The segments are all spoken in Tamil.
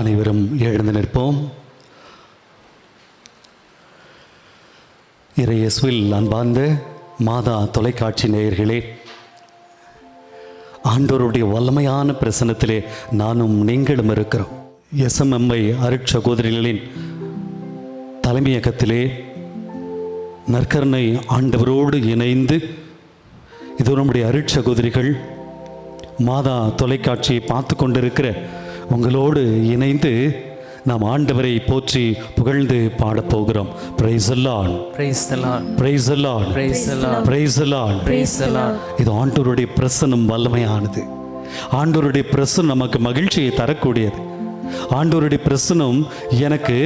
அனைவரும் எழுந்து நிற்போம். இறையேசுவில் அன்பார்ந்த மாதா தொலைக்காட்சி நேயர்களே, ஆண்டவருடைய வல்லமையான பிரசன்னத்திலே நானும் நீங்களும் இருக்கிறோம். எஸ்எம்எம்ஐ அருட்சகோதரிகளின் தலைமையகத்திலே நற்கருணை ஆண்டவரோடு இணைந்து இது நம்முடைய அருட்சகோதரிகள் மாதா தொலைக்காட்சியை பார்த்து கொண்டிருக்கிற உங்களோடு இணைந்து நாம் ஆண்டவரை போற்றி புகழ்ந்து பாடப்போகிறோம். Praise the Lord, praise the Lord, praise the Lord, praise the Lord, praise the Lord, praise the Lord. இது ஆண்டவருடைய பிரசன்னம் வல்லமையானது. ஆண்டவருடைய பிரசன்னம் நமக்கு மகிழ்ச்சியை தரக்கூடியது. ஆண்டவருடைய பிரசன்னம் எனக்கு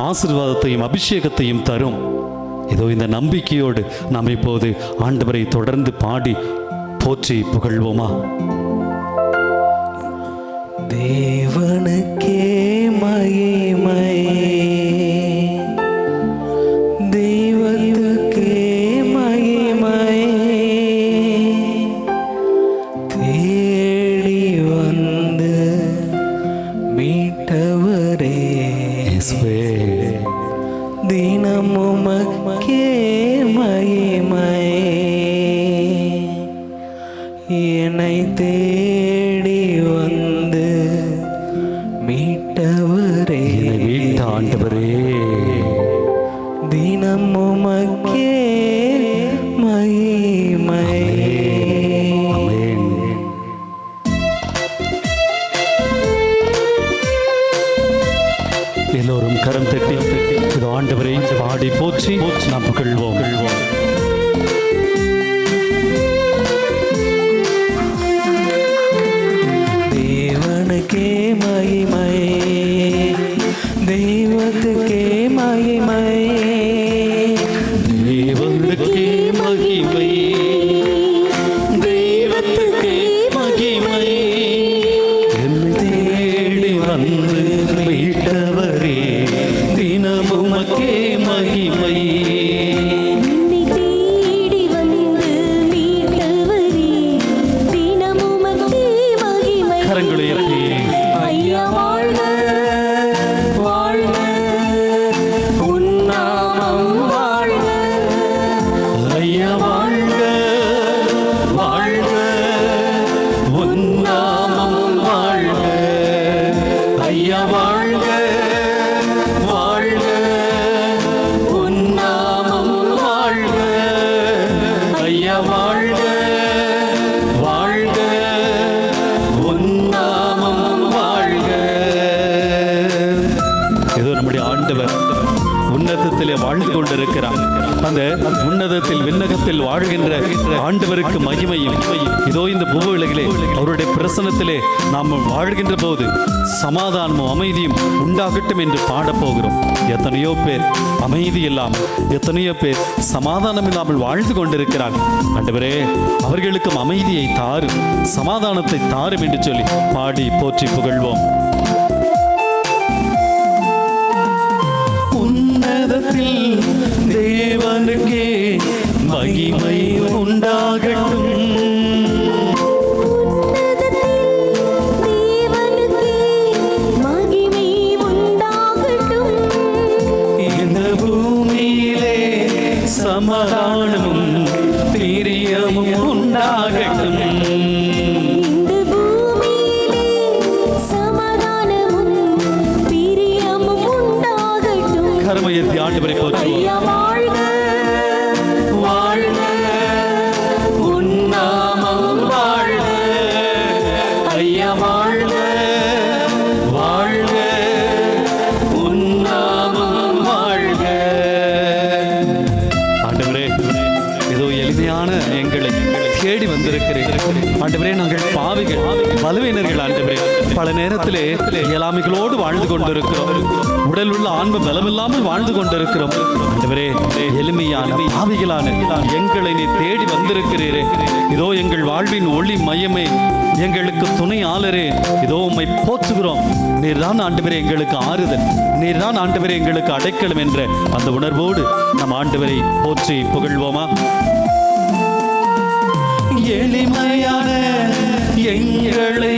ஆசீர்வாதத்தையும் அபிஷேகத்தையும் தரும். இதோ இந்த நம்பிக்கையோடு நாம் இப்போது ஆண்டவரை தொடர்ந்து பாடி போற்றி புகழ்வோமா? தேவனுக்கே மகிமை, தெய்வத்துக்கே மகிமை, தேடி வந்து மீட்டவரே தினமும் உமக்கே மகிமை, என்னை தேடி வந்து மீட்டவரே, மீட்ட ஆண்டவரே தினமும் உமக்கே மகிமை. ஆமென். எல்லோரும் கரம் தட்டி இது ஆண்டவரை பாடி போற்றி நாம் புகழ்வோம். தேவனுக்கே மகிமை, தெய்வத்துக்கே மகிமை, தேவனுக்கே மகிமை, தெய்வத்துக்கே மகிமை, என்னை தேடி வந்து மீட்டவரே தினமும் உமக்கே மகிமை. கரங்களை உயர்த்தி ஐயா வாழ்க வாழ்க, உன் நாமம் வாழ்க, ஐயா வாழ்க வாழ்க, உன் நாமம் வாழ்க, ஐயா வாழ்க வாழ்க, உன் நாமம் வாழ்க, ஐயா வாழ்க வாழ்க, உன் நாமம் வாழ்க. ஏதோ நம்முடைய ஆண்டவர் உன்னதத்திலே வாழ்ந்து கொண்டிருக்கிறார். அந்த உன்னதத்தில் விண்ணகத்தில் வாழ்கின்ற ஆண்டவருக்கு மகிமையும் இதோ இந்த பூவுலகிலே அவருடைய பிரசன்னத்திலே நாம் வாழ்கின்ற போது சமாதானமும் அமைதியும் உண்டாகட்டும் என்று பாடப்போகிறோம். எத்தனையோ பேர் அமைதி இல்லாமல், எத்தனையோ பேர் சமாதானம் இல்லாமல் வாழ்ந்து கொண்டிருக்கிறார்கள். ஆண்டவரே அவர்களுக்கும் அமைதியை தாரும், சமாதானத்தை தாரும் என்று சொல்லி பாடி போற்றி புகழ்வோம். உன்னதத்தில் தேவனுக்கே மகிமை உண்டாகட்டும், இந்த பூமியிலே சமாதானமும் பிரியமும் உண்டாகட்டும். கரமையத்தி ஆண்டவரை போற்றுவோம். வாழ்க உன் நாமம் வாழ்க, ஐயா வாழ்க வாழ்க, உன் நாமம் வாழ்க. ஆண்டவரே ஏதோ எளிமையான எங்களை தேடி வந்திருக்கிறேன். ஆண்டவரே நாங்கள் பாவிகள், பலவீனர்கள். ஆண்டவரே பல நேரத்திலே இயலாமைகளோடு வாழ்ந்து கொண்டிருக்கிறோம். உடல் உள்ள ஆன்ம பலமில்லாமல் வாழ்ந்து கொண்டிருக்கிறோம். ஆண்டவரே எளிமையான பாவிகளான எங்களை நீ தேடி வந்திருக்கிறீரே. இதோ எங்கள் வாழ்வின் ஒளி மையமே, எங்களுக்கு துணையாளரே, இதோ உம்மை போற்றுகிறோம். நீர்தான் ஆண்டவரே எங்களுக்கு ஆறுதல், நீர்தான் ஆண்டவரே எங்களுக்கு அடைக்கலம் என்ற அந்த உணர்வோடு நம் ஆண்டவரை போற்றி புகழ்வோமா? எளிமையான எங்களை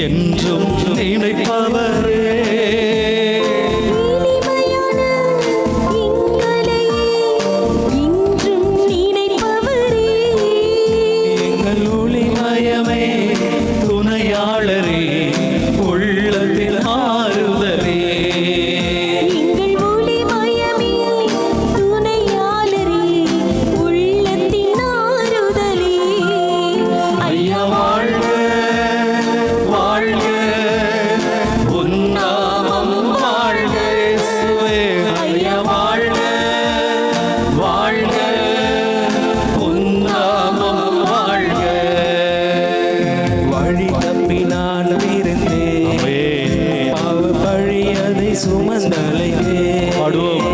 என்றும் நினைப்பவரே. இனிமையான எங்களையே இன்றும் நினைப்பவரே. எங்கள் ஒளிமயமே துணையாளரே, உள்ளத்தில் ஆறுதலே. எங்கள் ஒளிமயமே துணையாளரே, உள்ளத்தின் ஆறுதலே. ஐயா வாழ்க வாழ்க, உன்னாமம் வாழ்க இயேசுவே. ஐயா வாழ்க வாழ்க, உன்னாமம் வாழ்க. வழி தப்பி நான் இருந்தேன், பாவ பழி அதை சுமந்தலைத்தேன். பாடுவோம்.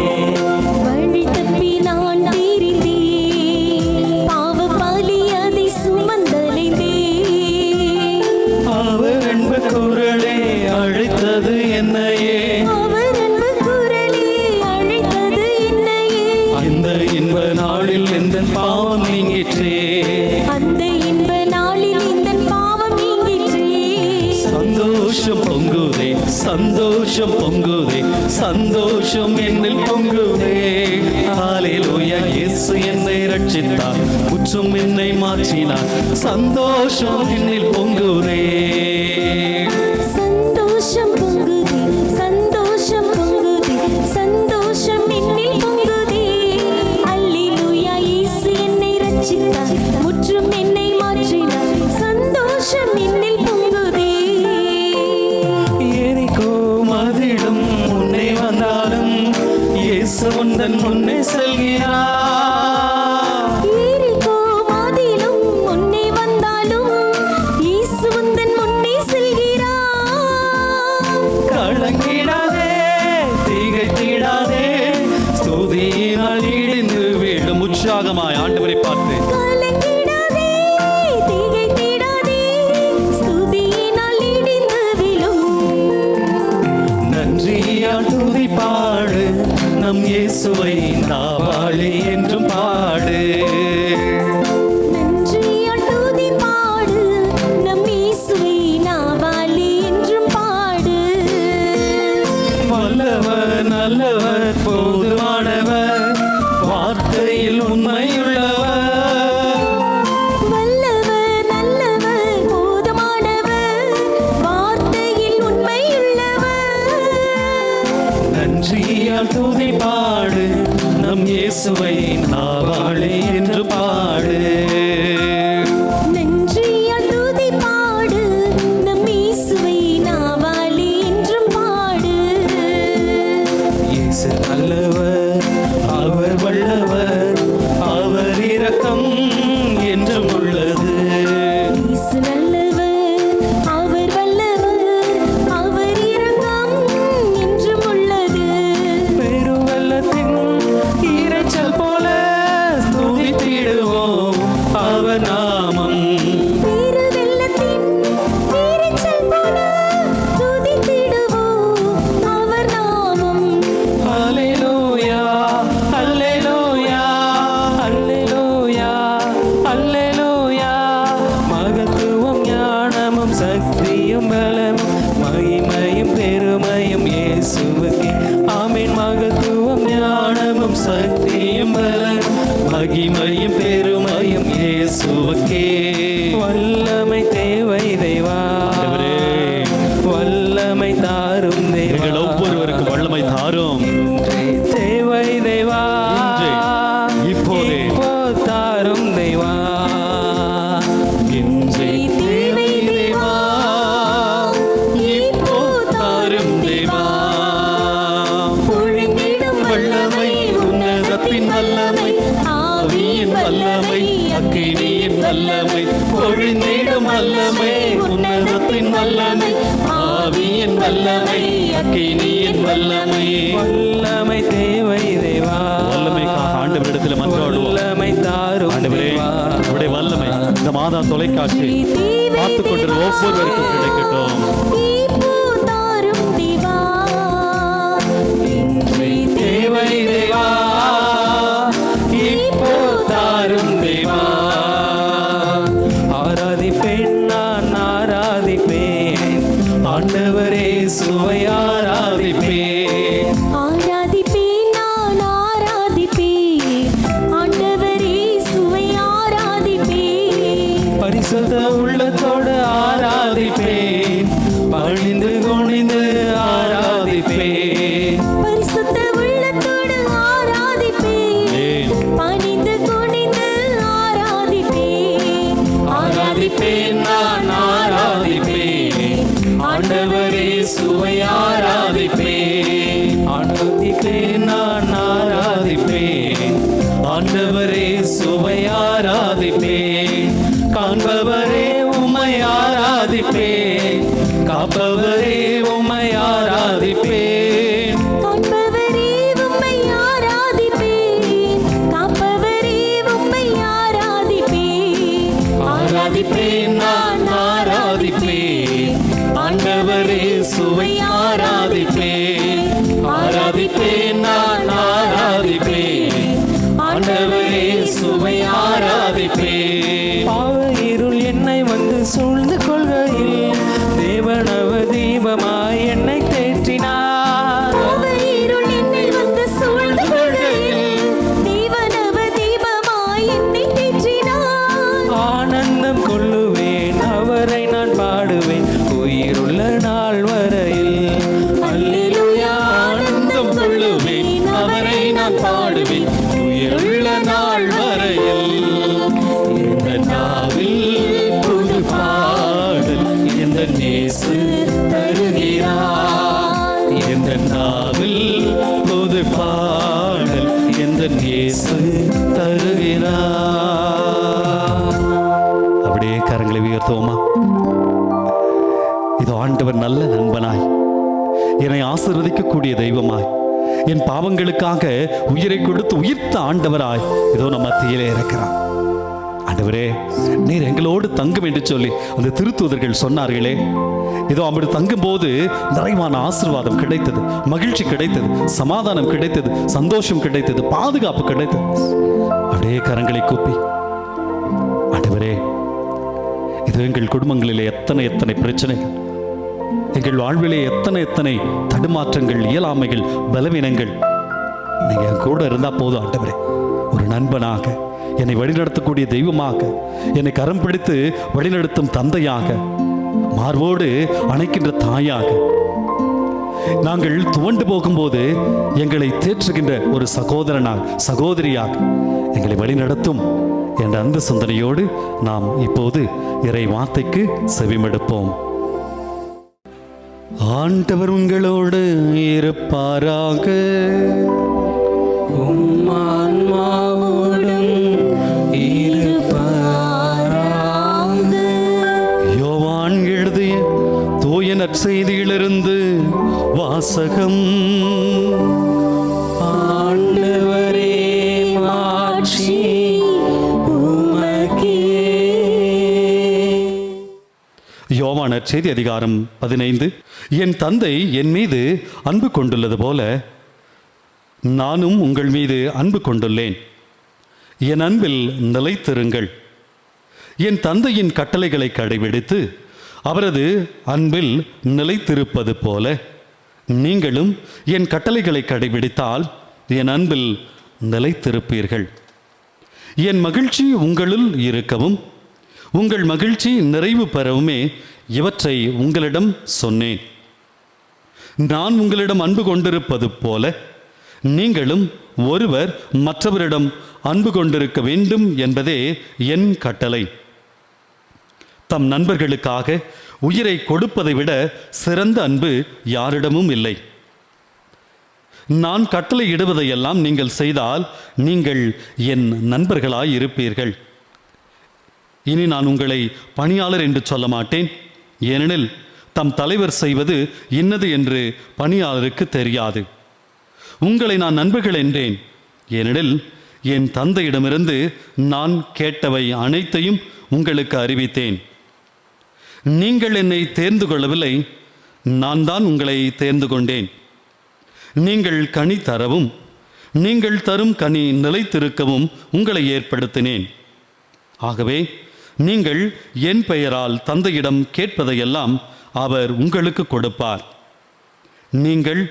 வழி தப்பி நான் திரிந்தேன், பாவ பழி அதை சுமந்தலைத்தேன். அவர் அன்பு குரலே அழைத்தது என்னையே, அவர் அன்பு குரலே அழைத்தது என்னையே. இந்த இன்ப நாளில் எந்த பாவம் நீங்கிற்றே. அந்த இன்ப நாளில் இந்த பாவம் நீங்கிற்றே. சந்தோஷம் பொங்குதே, சந்தோஷம் பொங்குதே, சந்தோஷம் என்னில் பொங்குதே. ஹalleluya, இயேசு என்னை ரட்சித்தார், முற்றும் என்னை மாற்றினார். சந்தோஷம் என்னில் பொங்குதே. சந்தோஷம் பொங்குதே, சந்தோஷம் பொங்குதே, சந்தோஷம் என்னில் பொங்குதே. அல்லேலூயா, இயேசு என்னை ரட்சித்தார், முற்றும் என்னை மாற்றினார். சந்தோஷம் என்னில் பொங்குதே. எரிகோ மதிலும் முன்னே வந்தாலும் இயேசு உந்தன் முன்னே செல்கிறார். எரிகோ மதிலும் முன்னே வந்தாலும் இயேசு உந்தன் முன்னே செல்கிறார். கலங்கிடாதே, திகைத்திடாதே, ஸ்துதியினால் இடிந்து விடும். உற்சாகமாய் ஆண்டவரை பார்த்து கலங்கிடாதே, திகைத்திடாதே, ஸ்துதியினால் இடிந்து விழும். நன்றியால் துதி பாடு, நம் இயேசுவை நாவாழி என்றும் பாடு. நன்றியால் துதி பாடு, நம் இயேசுவை நாவாலி என்றும் பாடு. வல்லவர் நல்லவர் போதுமானவர், வார்த்தையில் உண்மையுள்ளவர். வல்லவர் நல்லவர் போதுமானவர், வார்த்தையில் உண்மையுள்ளவர். நன்றியால் துதி பாடு, நம் இயேசுவை நாவாழி என்று பாடு. நன்றியால் துதி பாடு, நம் இயேசுவை நாவாலி என்றும் பாடு. இயேசு நல்லவர், அவர் வல்லவர், அவர் இரக்கம் என்றும் உள்ளது. இயேசு நல்லவர், அவர் வல்லவர், அவர் இரக்கம் என்றும் உள்ளது. பெருவெள்ளத்தின் இரைச்சல் போல துதித்திடுவோம் அவர் நாமம். பெருவெள்ளத்தின் இரைச்சல் போல துதித்திடுவோம் அவர் நாமம். ஹல்லேலூயா, ஹல்லேலூயா, ஹல்லேலூயா, ஹல்லேலூயா. மகத்துவம் ஞானமும் சக்தியும் பலமும் மகிமையும் பெருமையும் இயேசுவுக்கே. ஆமென். மகத்துவம் ஞானமும் சக்தியும் பலமும் மகிமையும் பெருமையும் இயேசுவுக்கே. வல்லமை தேவை தேவா, ஆண்டவரே, வல்லமை தாரும் எங்கள் தேவா. ஒவ்வொருவருக்கும் வல்லமை தாரும். தேவை தேவா, இன்றே, இப்போதே. இப்போ தாரும் தேவா. இன்றே தேவை தேவா, இப்போ தாரும் தேவா. பொழிந்திடும் வல்லமை, உன்னதத்தின் வல்லமை, ஆவியின் வல்லமை, அக்கினியின் வல்லமை. பொழிந்திடும் வல்லமை, உன்னதத்தின் வல்லமை, ஆவியின் வல்லமை, அக்கினியின் வல்லமை. வல்லமை தேவை தேவா, வல்லமைக்காக ஆண்டவரிடத்தில் மன்றாடுவோம். வல்லமை தாரும் ஆண்டவரே, தேவா. உம்முடைய வல்லமை இந்த மாதா தொலைக்காட்சி பார்த்து கொண்டிருந்த ஒவ்வொருவருக்கும் கிடைக்கட்டும். இப்போ தாரும் தேவா. இன்றே தேவை தேவா, இப்போ தாரும் தேவா. ஆராதிப்பேன், நான் ஆராதிப்பேன். பரிசுத்த உள்ளத்தோடு ஆராதிப்பேன், பணிந்து குனிந்து ஆராதிப்பேன். பரிசுத்த உள்ளத்தோடு ஆராதிப்பேன், பணிந்து குனிந்து ஆராதிப்பேன். ஆராதிப்பேன், நான் ஆராதிப்பேன், ஆண்டவரே சுவை ஆராதிப்பேன். ஆராதிப்பேன், நான் ஆராதிப்பேன், ஆண்டவரே சுவை ஆராதிப்பேன். காண்பவரே உம்மை ஆராதிப்பேன், காப்பவரே உம்மை ஆராதிப்பேன். காண்பவரே உம்மை ஆராதிப்பேன், காப்பவரே உம்மை ஆராதிப்பேன். ஆராதிப்பேன், நான் ஆராதிப்பேன், ஆண்டவரே சுவை ஆராதிப்பேன். ஆராதிப்பேன், நான் ஆராதிப்பேன், ஆண்டவரே சுவை ஆராதிப்பேன். பாவ இருள் என்னை வந்து சூழ்ந்து கொள்கையில் தேவனவ தீபமாய் என்னை தேற்றினார். பாவ இருள் என்னை வந்து சூழ்ந்து கொள்கையில் தேவனவ தீபமாய் என்னை தேற்றினார். ஆனந்தம் கொள்ளுவேன், அவரை நான் பாடுவேன் உயிருள்ள நாள் வரையில். அல்லேலூயா, ஆனந்தம் கொள்ளுவேன், அவரை நான் பாடுவேன் உயிருள்ள நாள் வரையில். இந்த நாவில் புது பாடல் இந்த நேசு தருகிறார். இந்த நாவில் புது பாடல் இந்த நேசு தருகிறார். அப்படியே கரங்களை உயர்த்துவோமா? இது ஆண்டவர் நல்ல நண்பனாய், என்னை ஆசீர்வதிக்கக்கூடிய தெய்வமாய், என் பாவங்களுக்காக உயிரை கொடுத்து உயிர்த்த ஆண்டவராய் இதோ நம்ம மத்தியிலே இருக்கிறார். ஆண்டவரே, நீர் எங்களோடு தங்கும் என்று சொல்லி அந்த திருத்தூதர்கள் சொன்னார்களே, இதோ அப்படி தங்கும் போது நிறைவான ஆசீர்வாதம் கிடைத்தது, மகிழ்ச்சி கிடைத்தது, சமாதானம் கிடைத்தது, சந்தோஷம் கிடைத்தது, பாதுகாப்பு கிடைத்தது. அப்படியே கரங்களை கூப்பி, ஆண்டவரே, இது எங்கள் குடும்பங்களிலே எத்தனை பிரச்சனைகள், எங்கள் வாழ்விலே எத்தனை தடுமாற்றங்கள், இயலாமைகள், பலவீனங்கள், நீங்க என் கூட இருந்தா போதும் ஆண்டவரே. ஒரு நண்பனாக, என்னை வழிநடத்தக்கூடிய தெய்வமாக, என்னை கரம் பிடித்து வழிநடத்தும் தந்தையாக, மார்போடு அணைக்கின்ற தாயாக, நாங்கள் துவண்டு போகும்போது எங்களை தேற்றுகின்ற ஒரு சகோதரனாக, சகோதரியாக எங்களை வழிநடத்தும் என்ற அந்த சிந்தனையோடு நாம் இப்போது இறை வார்த்தைக்கு செவிமடுப்போம். ஆண்டவர் உங்களோடு இருப்பாராக. ஆன்மாவோடும் இருப்பாராக. யோவான் எழுதிய தூய நற்செய்தியிலிருந்து வாசகம். ஆண்டவரே, மாட்சி உமக்கே. யோவான் நற்செய்தி அதிகாரம் 15. என் தந்தை என் மீது அன்பு கொண்டுள்ளது போல நானும் உங்கள் மீது அன்பு கொண்டுள்ளேன். என் அன்பில் நிலைத்திருங்கள். என் தந்தையின் கட்டளைகளை கடைபிடித்து அவரது அன்பில் நிலைத்திருப்பது போல நீங்களும் என் கட்டளைகளை கடைபிடித்தால் என் அன்பில் நிலைத்திருப்பீர்கள். என் மகிழ்ச்சி உங்களுள் இருக்கவும் உங்கள் மகிழ்ச்சி நிறைவு பெறவுமே இவற்றை உங்களிடம் சொன்னேன். நான் உங்களிடம் அன்பு கொண்டிருப்பது போல நீங்களும் ஒருவர் மற்றவரிடம் அன்பு கொண்டிருக்க வேண்டும் என்பதே என் கட்டளை. தம் நண்பர்களுக்காக உயிரை கொடுப்பதை விட சிறந்த அன்பு யாரிடமும் இல்லை. நான் கட்டளை இடுவதையெல்லாம் நீங்கள் செய்தால் நீங்கள் என் நண்பர்களாய் இருப்பீர்கள். இனி நான் உங்களை பணியாளர் என்று சொல்ல மாட்டேன், ஏனெனில் தம் தலைவர் செய்வது இன்னது என்று பணியாளருக்கு தெரியாது. உங்களை நான் நண்பர்கள் என்றேன், ஏனெனில் என் தந்தையிடமிருந்து நான் கேட்டவை அனைத்தையும் உங்களுக்கு அறிவித்தேன். நீங்கள் என்னை தேர்ந்து கொள்ளவில்லை, நான் தான் உங்களை தேர்ந்து கொண்டேன். நீங்கள் கனி தரவும் நீங்கள் தரும் கனி நிலைத்திருக்கவும் உங்களை ஏற்படுத்தினேன். ஆகவே நீங்கள் என் பெயரால் தந்தையிடம் கேட்பதையெல்லாம் அவர் உங்களுக்கு கொடுப்பார். நீங்கள்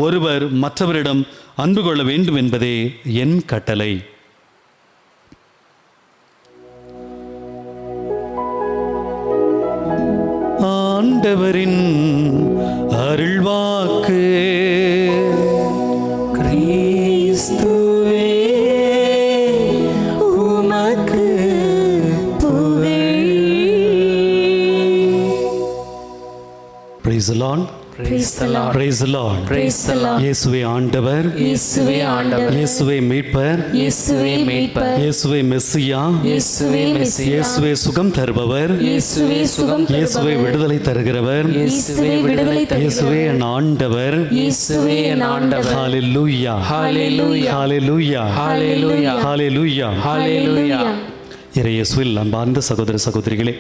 ஒருவர் மற்றவரிடம் அன்பு கொள்ள வேண்டும் என்பதே என் கட்டளை. ஆண்டவரின் அருள்வாக்கு. கிறிஸ்துவே உமக்கு புகழ். Praise the Lord. Praise the Lord. Praise the Lord. Praise the Lord. இயேசுவே ஆண்டவர், இயேசுவே ஆண்டவர், இயேசுவே மீட்பர், இயேசுவே மீட்பர், இயேசுவே மெஸ்ஸியா, இயேசுவே மெசியா, இயேசுவே சுகம் தருபவர், இயேசுவே சுகம் இயேசுவே விடுதலை தருகிறவர், இயேசுவே விடுதலை இயேசுவே என் ஆண்டவர். இயேசுவே என் ஆண்டவர். ஹalleluya, ஹalleluya, ஹalleluya, ஹalleluya, ஹalleluya. ஹalleluya. இயேசுவில் அன்பார்ந்த சகோதர சகோதரிகளே,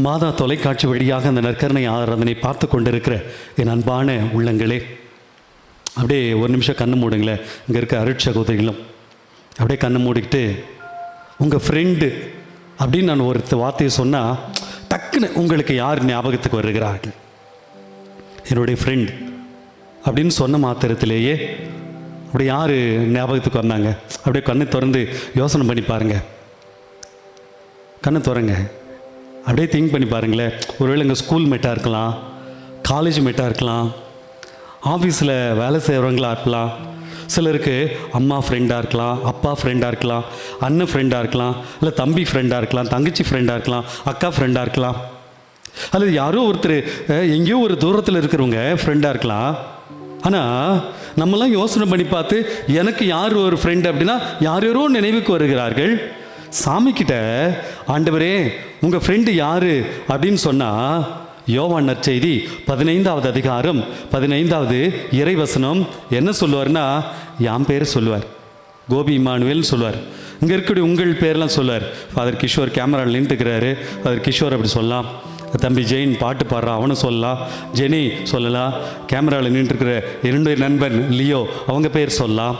மாதா தொலைக்காட்சி வழியாக அந்த நற்கருணை ஆராதனை பார்த்து கொண்டிருக்கிற என் அன்பான உள்ளங்களே, அப்படியே ஒரு நிமிஷம் கண்ணு மூடுங்களேன். இங்கே இருக்க அருட்சகோதரிகளும் அப்படியே கண்ணு மூடிக்கிட்டு, உங்கள் ஃப்ரெண்டு அப்படின்னு நான் ஒரு வார்த்தையை சொன்னால் டக்குன்னு உங்களுக்கு யார் ஞாபகத்துக்கு வருகிறார்கள்? என்னுடைய ஃப்ரெண்ட் அப்படின்னு சொன்ன மாத்திரத்திலேயே அப்படி யார் ஞாபகத்துக்கு வந்தாங்க? அப்படியே கண்ணை திறந்து யோசனை பண்ணி பாருங்கள். கண்ணை திறங்க, அப்படியே திங்க் பண்ணி பாருங்களேன். ஒருவேளை எங்கள் ஸ்கூல் மேட்டாக இருக்கலாம், காலேஜ் மேட்டாக இருக்கலாம், ஆஃபீஸில் வேலை செய்கிறவங்களாக இருக்கலாம், சிலருக்கு அம்மா ஃப்ரெண்டாக இருக்கலாம், அப்பா ஃப்ரெண்டாக இருக்கலாம், அண்ணன் ஃப்ரெண்டாக இருக்கலாம், இல்லை தம்பி ஃப்ரெண்டாக இருக்கலாம், தங்கச்சி ஃப்ரெண்டாக இருக்கலாம், அக்கா ஃப்ரெண்டாக இருக்கலாம், அல்லது யாரோ ஒருத்தர் எங்கேயோ ஒரு தூரத்தில் இருக்கிறவங்க ஃப்ரெண்டாக இருக்கலாம். ஆனால் நம்மளாம் யோசனை பண்ணி பார்த்து எனக்கு யார் ஒரு ஃப்ரெண்டு அப்படின்னா யாரோ நினைவுக்கு வருகிறார்கள். சாமிக்கிட்ட ஆண்டவரே உங்கள் ஃப்ரெண்டு யார் அப்படின்னு சொன்னால், யோவான் நற்செய்தி 15வது அதிகாரம் 15வது இறைவசனம் என்ன சொல்லுவார்னா, என் பேர் சொல்லுவார், கோபி இமானுவேல்னு சொல்லுவார். இங்கே இருக்கக்கூடிய உங்கள் பேர்லாம் சொல்லுவார். ஃபாதர் கிஷோர் கேமராவில் நின்றுக்கிறாரு, ஃபாதர் கிஷோர் அப்படி சொல்லலாம். தம்பி ஜெயின் பாட்டு பாடுறான், அவனும் சொல்லலாம். ஜெனி சொல்லலாம். கேமராவில் நின்றுருக்கிற என்னுடைய நண்பன் லியோ அவங்க பேர் சொல்லலாம்.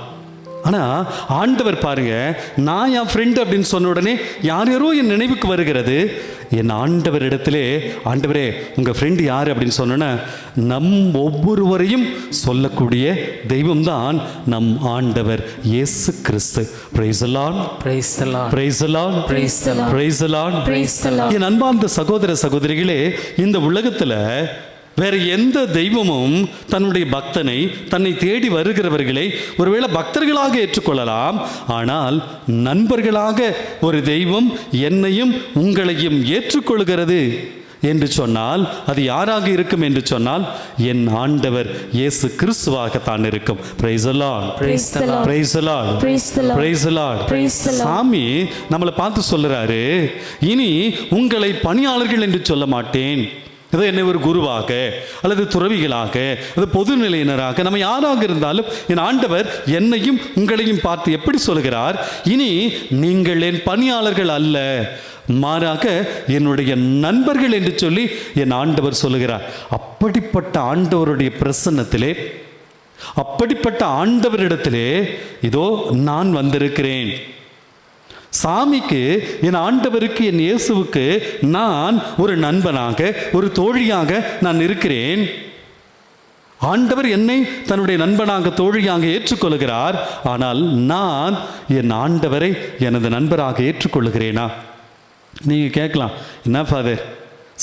ஆனால் ஆண்டவர் பாருங்க, நான் என் ஃப்ரெண்டு அப்படின்னு சொன்ன உடனே யாரோ என் நினைவுக்கு வருகிறது. என் ஆண்டவர் இடத்திலே, ஆண்டவரே உங்கள் ஃப்ரெண்டு யார் அப்படின்னு சொன்னோன்னா, நம் ஒவ்வொருவரையும் சொல்லக்கூடிய தெய்வம்தான் நம் ஆண்டவர் இயேசு கிறிஸ்து. Praise the Lord, Praise the Lord. Praise the Lord, Praise the Lord. Praise the Lord. Praise the Lord. என் அன்பார்ந்த சகோதர சகோதரிகளே, இந்த உலகத்தில் வேற எந்த தெய்வமும் தன்னுடைய பக்தனை, தன்னை தேடி வருகிறவர்களை ஒருவேளை பக்தர்களாக ஏற்றுக்கொள்ளலாம். ஆனால் நண்பர்களாக ஒரு தெய்வம் என்னையும் உங்களையும் ஏற்றுக்கொள்கிறது என்று சொன்னால் அது யாராக இருக்கும் என்று சொன்னால் என் ஆண்டவர் இயேசு கிறிஸ்துவாகத்தான் இருக்கும். Price the Lord, Praise the Lord. Praise the Lord, Praise the Lord. Praise the Lord. Praise the Lord. சாமி நம்மளை பார்த்து சொல்லுறாரு, இனி உங்களை பணியாளர்கள் என்று சொல்ல மாட்டேன். இது என்னை ஒரு குருவாக அல்லது துறவிகளாக அது பொதுநிலையினராக நம்ம யாராக இருந்தாலும் என் ஆண்டவர் என்னையும் உங்களையும் பார்த்து எப்படி சொல்கிறார்? இனி நீங்கள் என் பணியாளர்கள் அல்ல, மாறாக என்னுடைய நண்பர்கள் என்று சொல்லி என் ஆண்டவர் சொல்லுகிறார். அப்படிப்பட்ட ஆண்டவருடைய பிரசன்னத்திலே, அப்படிப்பட்ட ஆண்டவரிடத்திலே இதோ நான் வந்திருக்கிறேன். சாமிக்கு, என் ஆண்டவருக்கு, என் இயேசுவுக்கு நான் ஒரு நண்பனாக, ஒரு தோழியாக நான் இருக்கிறேன். ஆண்டவர் என்னை தன்னுடைய நண்பனாக, தோழியாக ஏற்றுக்கொள்கிறார். ஆனால் நான் என் ஆண்டவரை எனது நண்பராக ஏற்றுக்கொள்கிறேனா? நீங்கள் கேட்கலாம், என்ன ஃபாதர்,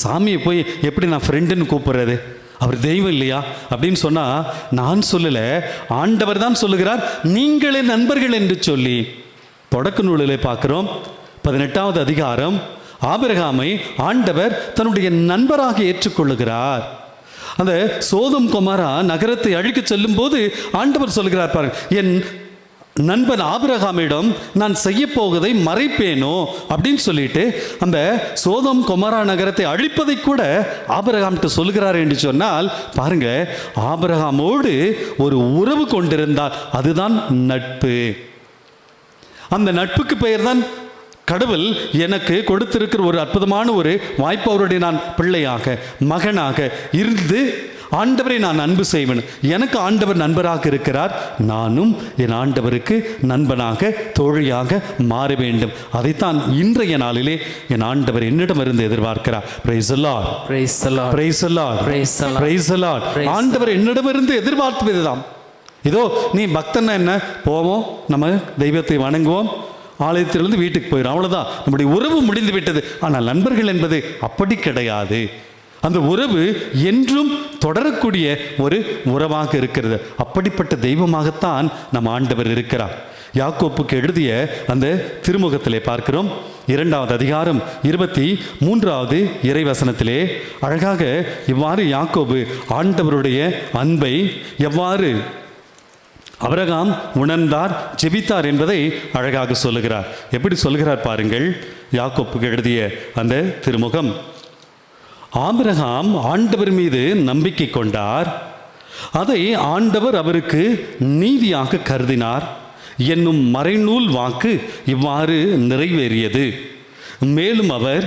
சாமியை போய் எப்படி நான் ஃப்ரெண்டுன்னு கூப்பிடுறது? அவர் தெய்வம் இல்லையா அப்படின்னு சொன்னால், நான் சொல்லலை, ஆண்டவர் தான் சொல்லுகிறார் நீங்களே நண்பர்கள் என்று சொல்லி. தொடக்க நூலிலே பார்க்கிறோம், 18வது அதிகாரம், ஆபிரகாமை ஆண்டவர் தன்னுடைய நண்பராக ஏற்றுக்கொள்ளுகிறார். அந்த சோதம் கொமாரா நகரத்தை அழிக்க செல்லும் போது ஆண்டவர் சொல்கிறார் பாருங்க, என் நண்பன் ஆபிரகாமிடம் நான் செய்ய போவதை மறைப்பேனோ அப்படின்னு சொல்லிட்டு அந்த சோதம் கொமாரா நகரத்தை அழிப்பதை கூட ஆபிரகாம்கிட்ட சொல்கிறார் என்று சொன்னால் பாருங்க, ஆபிரகாமோடு ஒரு உறவு கொண்டிருந்தால் அதுதான் நட்பு. அந்த நட்புக்கு பெயர் தான் கடவுள் எனக்கு கொடுத்திருக்கிற ஒரு அற்புதமான ஒரு வாய்ப்பு. அவருடைய நான் பிள்ளையாக, மகனாக இருந்து ஆண்டவரை நான் அன்பு செய்வேன். எனக்கு ஆண்டவர் நண்பராக இருக்கிறார், நானும் என் ஆண்டவருக்கு நண்பனாக, தோழியாக மாற வேண்டும். அதைத்தான் இன்றைய நாளிலே என் ஆண்டவர் என்னிடமிருந்து எதிர்பார்க்கிறார். Price the Lord, Praise the Lord. Praise the Lord, Praise the Lord. Praise the Lord. Praise the ஆண்டவர் என்னிடமிருந்து எதிர்பார்ப்பதுதான். இதோ நீ பக்தன்னா என்ன, போவோம், நம்ம தெய்வத்தை வணங்குவோம், ஆலயத்திலிருந்து வீட்டுக்கு போயிடும், அவ்வளோதான், நம்முடைய உறவு முடிந்து விட்டது. ஆனால் நண்பர்கள் என்பது அப்படி கிடையாது. அந்த உறவு என்றும் தொடரக்கூடிய ஒரு உறவாக இருக்கிறது. அப்படிப்பட்ட தெய்வமாகத்தான் நம் ஆண்டவர் இருக்கிறார். யாக்கோப்புக்கு எழுதிய அந்த திருமுகத்திலே பார்க்கிறோம், 2வது அதிகாரம் 23வது இறைவசனத்திலே அழகாக இவ்வாறு யாக்கோபு ஆண்டவருடைய அன்பை எவ்வாறு ஆபிரகாம் உணர்ந்தார், ஜெபித்தார் என்பதை அழகாக சொல்லுகிறார். எப்படி சொல்லுகிறார் பாருங்கள். யாக்கோப்புக்கு எழுதிய அந்த திருமுகம், ஆபிரகாம் ஆண்டவர் மீது நம்பிக்கை கொண்டார், அதை ஆண்டவர் அவருக்கு நீதியாக கருதினார் என்னும் மறைநூல் வாக்கு இவ்வாறு நிறைவேறியது. மேலும் அவர்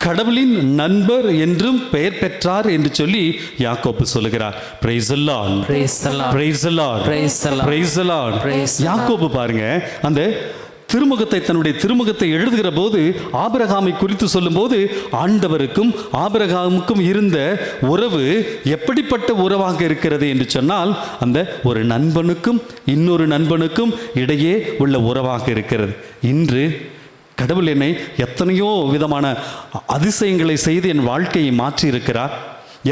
கடவுளின் நண்பர் என்றும் பெயர் பெற்றார் என்று சொல்லி யாக்கோபு சொல்லுகிறார். Price the Lord, Praise the Lord. Praise the Lord, Praise the Lord. Praise the Lord. Praise the Lord. யாக்கோபு பாருங்க, அந்த திருமுகத்தை தன்னுடைய திருமுகத்தை எழுதுகிற போது ஆபிரகாமை குறித்து சொல்லும்போது ஆண்டவருக்கும் ஆபிரகாமுக்கும் இருந்த உறவு எப்படிப்பட்ட உறவாக இருக்கிறது என்று சொன்னால், அந்த ஒரு நண்பனுக்கும் இன்னொரு நண்பனுக்கும் இடையே உள்ள உறவாக இருக்கிறது. இன்று கடவுள் என்னை எத்தனையோ விதமான அதிசயங்களை செய்து என் வாழ்க்கையை மாற்றி இருக்கிறார்.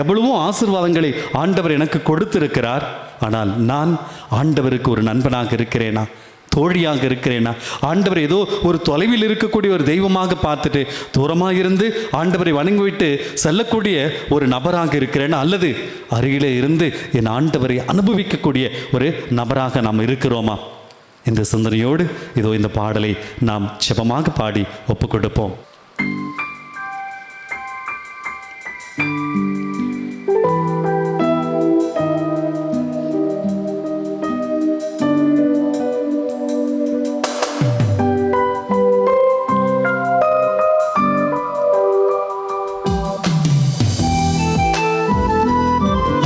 எவ்வளவோ ஆசீர்வாதங்களை ஆண்டவர் எனக்கு கொடுத்திருக்கிறார். ஆனால் நான் ஆண்டவருக்கு ஒரு நண்பனாக இருக்கிறேனா, தோழியாக இருக்கிறேனா? ஆண்டவர் ஏதோ ஒரு தொலைவில் இருக்கக்கூடிய ஒரு தெய்வமாக பார்த்துட்டு தூரமாக இருந்து ஆண்டவரை வணங்கிவிட்டு செல்லக்கூடிய ஒரு நபராக இருக்கிறேனா, அல்லது அருகிலே இருந்து என் ஆண்டவரை அனுபவிக்கக்கூடிய ஒரு நபராக நாம் இருக்கிறோமா? இந்த சிந்தனையோடு இதோ இந்த பாடலை நாம் ஜெபமாக பாடி ஒப்புக் கொடுப்போம்.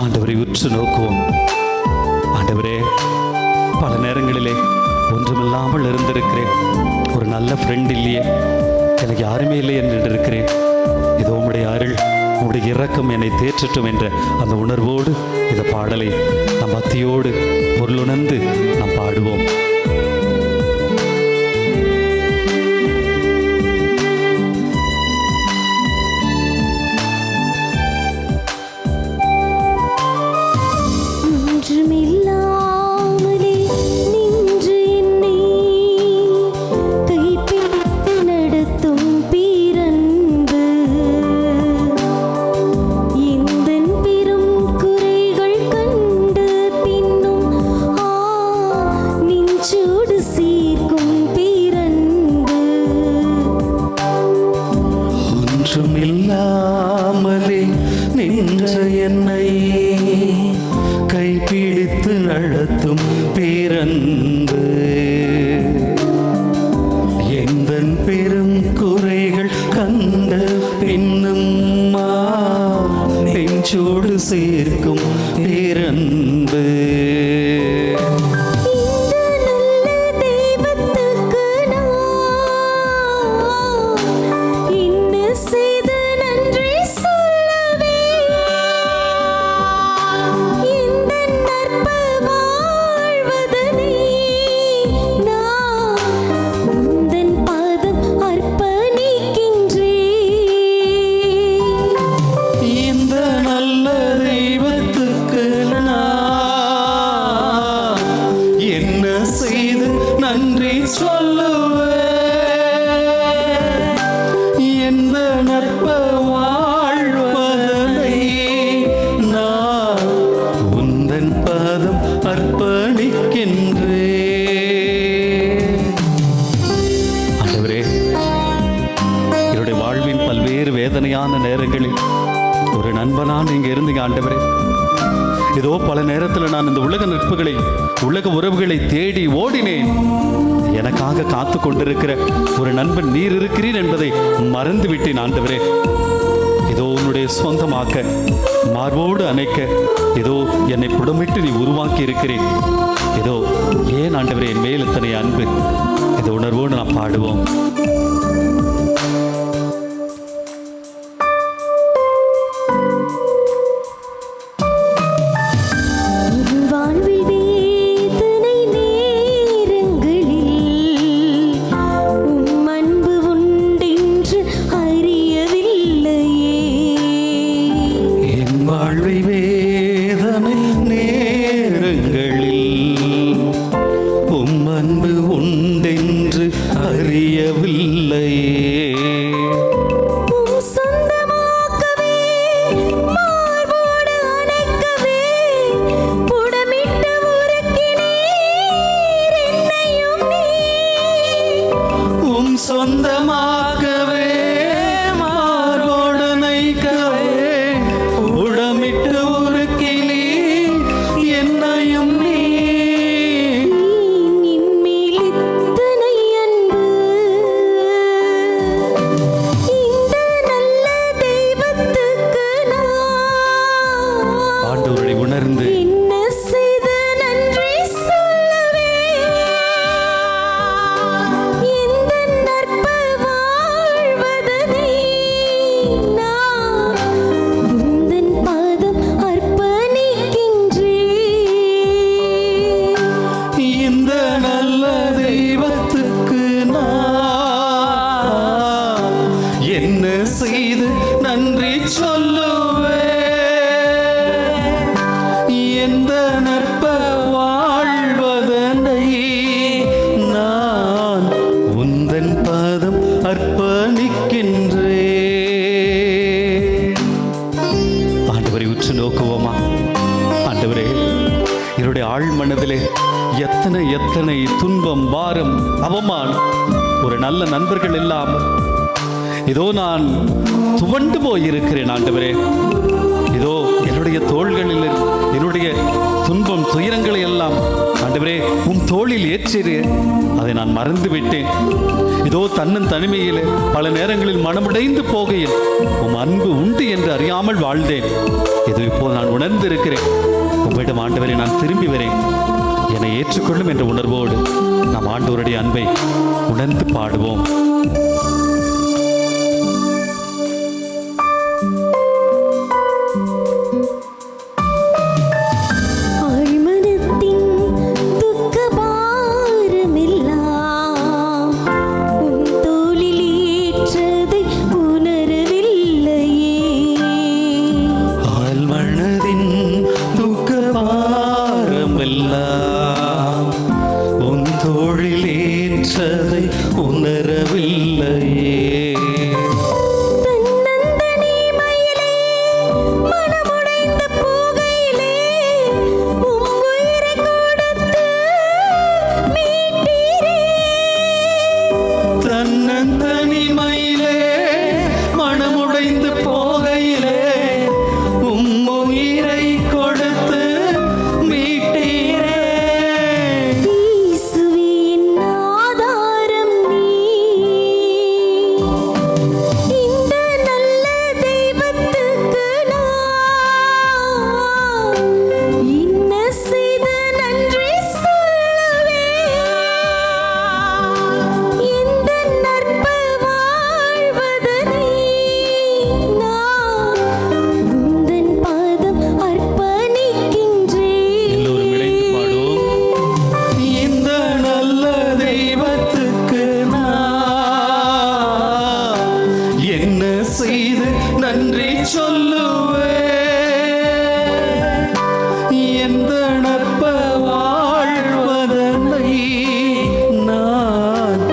ஆண்டவரை உற்று நோக்குவோம். ஆண்டவரே, பல நேரங்களிலே ஒன்றுமில்லாமல் இருந்திருக்கிறேன். ஒரு நல்ல ஃப்ரெண்ட் இல்லையே, எனக்கு யாருமே இல்லை என்று இருக்கிறேன். இதோ உம்முடைய அருள், உம்முடைய இரக்கம் என்னை தேற்றட்டும் என்ற அந்த உணர்வோடு இந்த பாடலை நம் பக்தியோடு பொருளுணர்ந்து நாம் பாடுவோம். ஒன்றுமில்லாமலே நின்று என்னை கைப்பிடித்து நடத்தும் பேரன்பு, எந்தன் பெரும் குறைகள் கண்டு பின்னும் நெஞ்சோடு சேர்க்கும் பேரன்பு. ஒன்றுமில்லாமலே நின்ற என்னை கைப்பிடித்து நடத்தும் பேரன்பு, எந்தன் பெரும் குறைகள் கண்ட பின்னும் நெஞ்சோடு சேர்க்கும் பேரன்பு. இந்த நல்ல தெய்வத்துக்கு நான் என்ன செய்து நன்றி சொல்லுவேன்? எந்த நற்ப வாழ்வதை நான் உந்தன் பாதம் அர்ப்பணிக்கின்றேன். ஆண்டவரே, என்னுடைய வாழ்வின் பல்வேறு வேதனையான நேரங்களில் ஒரு நண்பனாக நீங்க இருந்தீங்க ஆண்டவரே. ஏதோ பல நேரத்தில் நான் இந்த உலக நட்புகளை, உலக உறவுகளை தேடி ஓடினேன். எனக்காக காத்து கொண்டிருக்கிற ஒரு நண்பன் நீர் இருக்கிறீர் என்பதை மறந்து விட்டேன் ஆண்டவரே. ஏதோ உன்னுடைய சொந்தமாக்க, மார்போடு அணைக்க ஏதோ என்னை புடமிட்டு நீ உருவாக்கி இருக்கிறேன். ஏதோ ஏன் ஆண்டவரே என் மேல் இத்தனை அன்பு? இந்த உணர்வோடு நாம் பாடுவோம். வாழ்வில் வேதனை நேரங்களில் உண்டென்று அறியவில்லையே. சொந்தமாக்கவே மார்போடு அணைக்கவே புடமிட்டு உருக்கினீர் என்னையும் உம் சொந்தமாகவே மார்போடு அணைக்கவே உடமிட்டு உருக்கினீ என்னையும் நீ. இன்மேல் இத்தனை அன்பு இந்த நல்ல தெய்வத்துக்கு நான் ஆண்டவரை உணர்ந்து என்ன செய்து நன்றி சொல்லுவேன். எந்த நற்ப வாழ்வதனை நான் உந்தன் பாதம் அர்ப்பணிக்கின்றேன். இந்த நல்ல தெய்வத்துக்கு நான் என்ன செய்து நன்றி சொல்லுவேன். எந்த நற்ப வாழ்வதனை நான் உந்தன் பாதம் அர்ப்பணிக்கின்றேன். ஆண்டவரை உற்று நோக்குவோமா? ஆண்டவரே, என்னுடைய ஆழ் மனதிலே எத்தனை எத்தனை துன்பம், பாரம், அவமானம், ஒரு நல்ல நண்பர்கள் இல்லாமல் இதோ நான் துவண்டு போயிருக்கிறேன். ஆண்டவரே, இதோ என்னுடைய தோள்களில் என்னுடைய துன்பம், துயரங்களை எல்லாம் ஆண்டவரே உம் தோளில் ஏற்றிரு. அதை நான் மறந்து விட்டேன். இதோ தன்னன் தனிமையில் பல நேரங்களில் மனமுடைந்து போகையில் உம் அன்பு உண்டு என்று அறியாமல் வாழ்ந்தேன். இது இப்போது நான் உணர்ந்து இருக்கிறேன். உங்களிடம் ஆண்டவரை நான் திரும்பி வரேன், என்னை ஏற்றுக்கொள்ளும் என்ற உணர்வோடு நாம் ஆண்டவருடைய அன்பை உணர்ந்து பாடுவோம். ஆழ்மனத்தின் துக்க பாரமெல்லாம் உன் தோளில் ஏற்றதை உணரவில்லையே. ஆழ்மனதின் துக்க பாரமெல்லாம் உன் தோளில் ஏற்றதை உணரவில்லையே. தன்னந்தனிமையிலே மனமுடைந்து போகையிலே உம் உயிரை கொடுத்து மீட்டீரே. தன்னந்தனிமையிலே மனமுடைந்து போகையிலே உம் உயிரை கொடுத்து மீட்டீரே. இயேசுவே என் ஆதாரம் நீ. இந்த நல்ல தெய்வத்துக்கு நான் என்ன செய்து நன்றி சொல்லுவேன். எந்த நற்ப வாழ்வதனை நான் உந்தன் பாதம் அர்ப்பணிக்கின்றேன். எல்லோரும் இணைந்து பாடுவோம். இந்த நல்ல தெய்வத்துக்கு நான் என்ன செய்து நன்றி சொல்லுவேன். எந்த நற்ப வாழ்வதனை நான்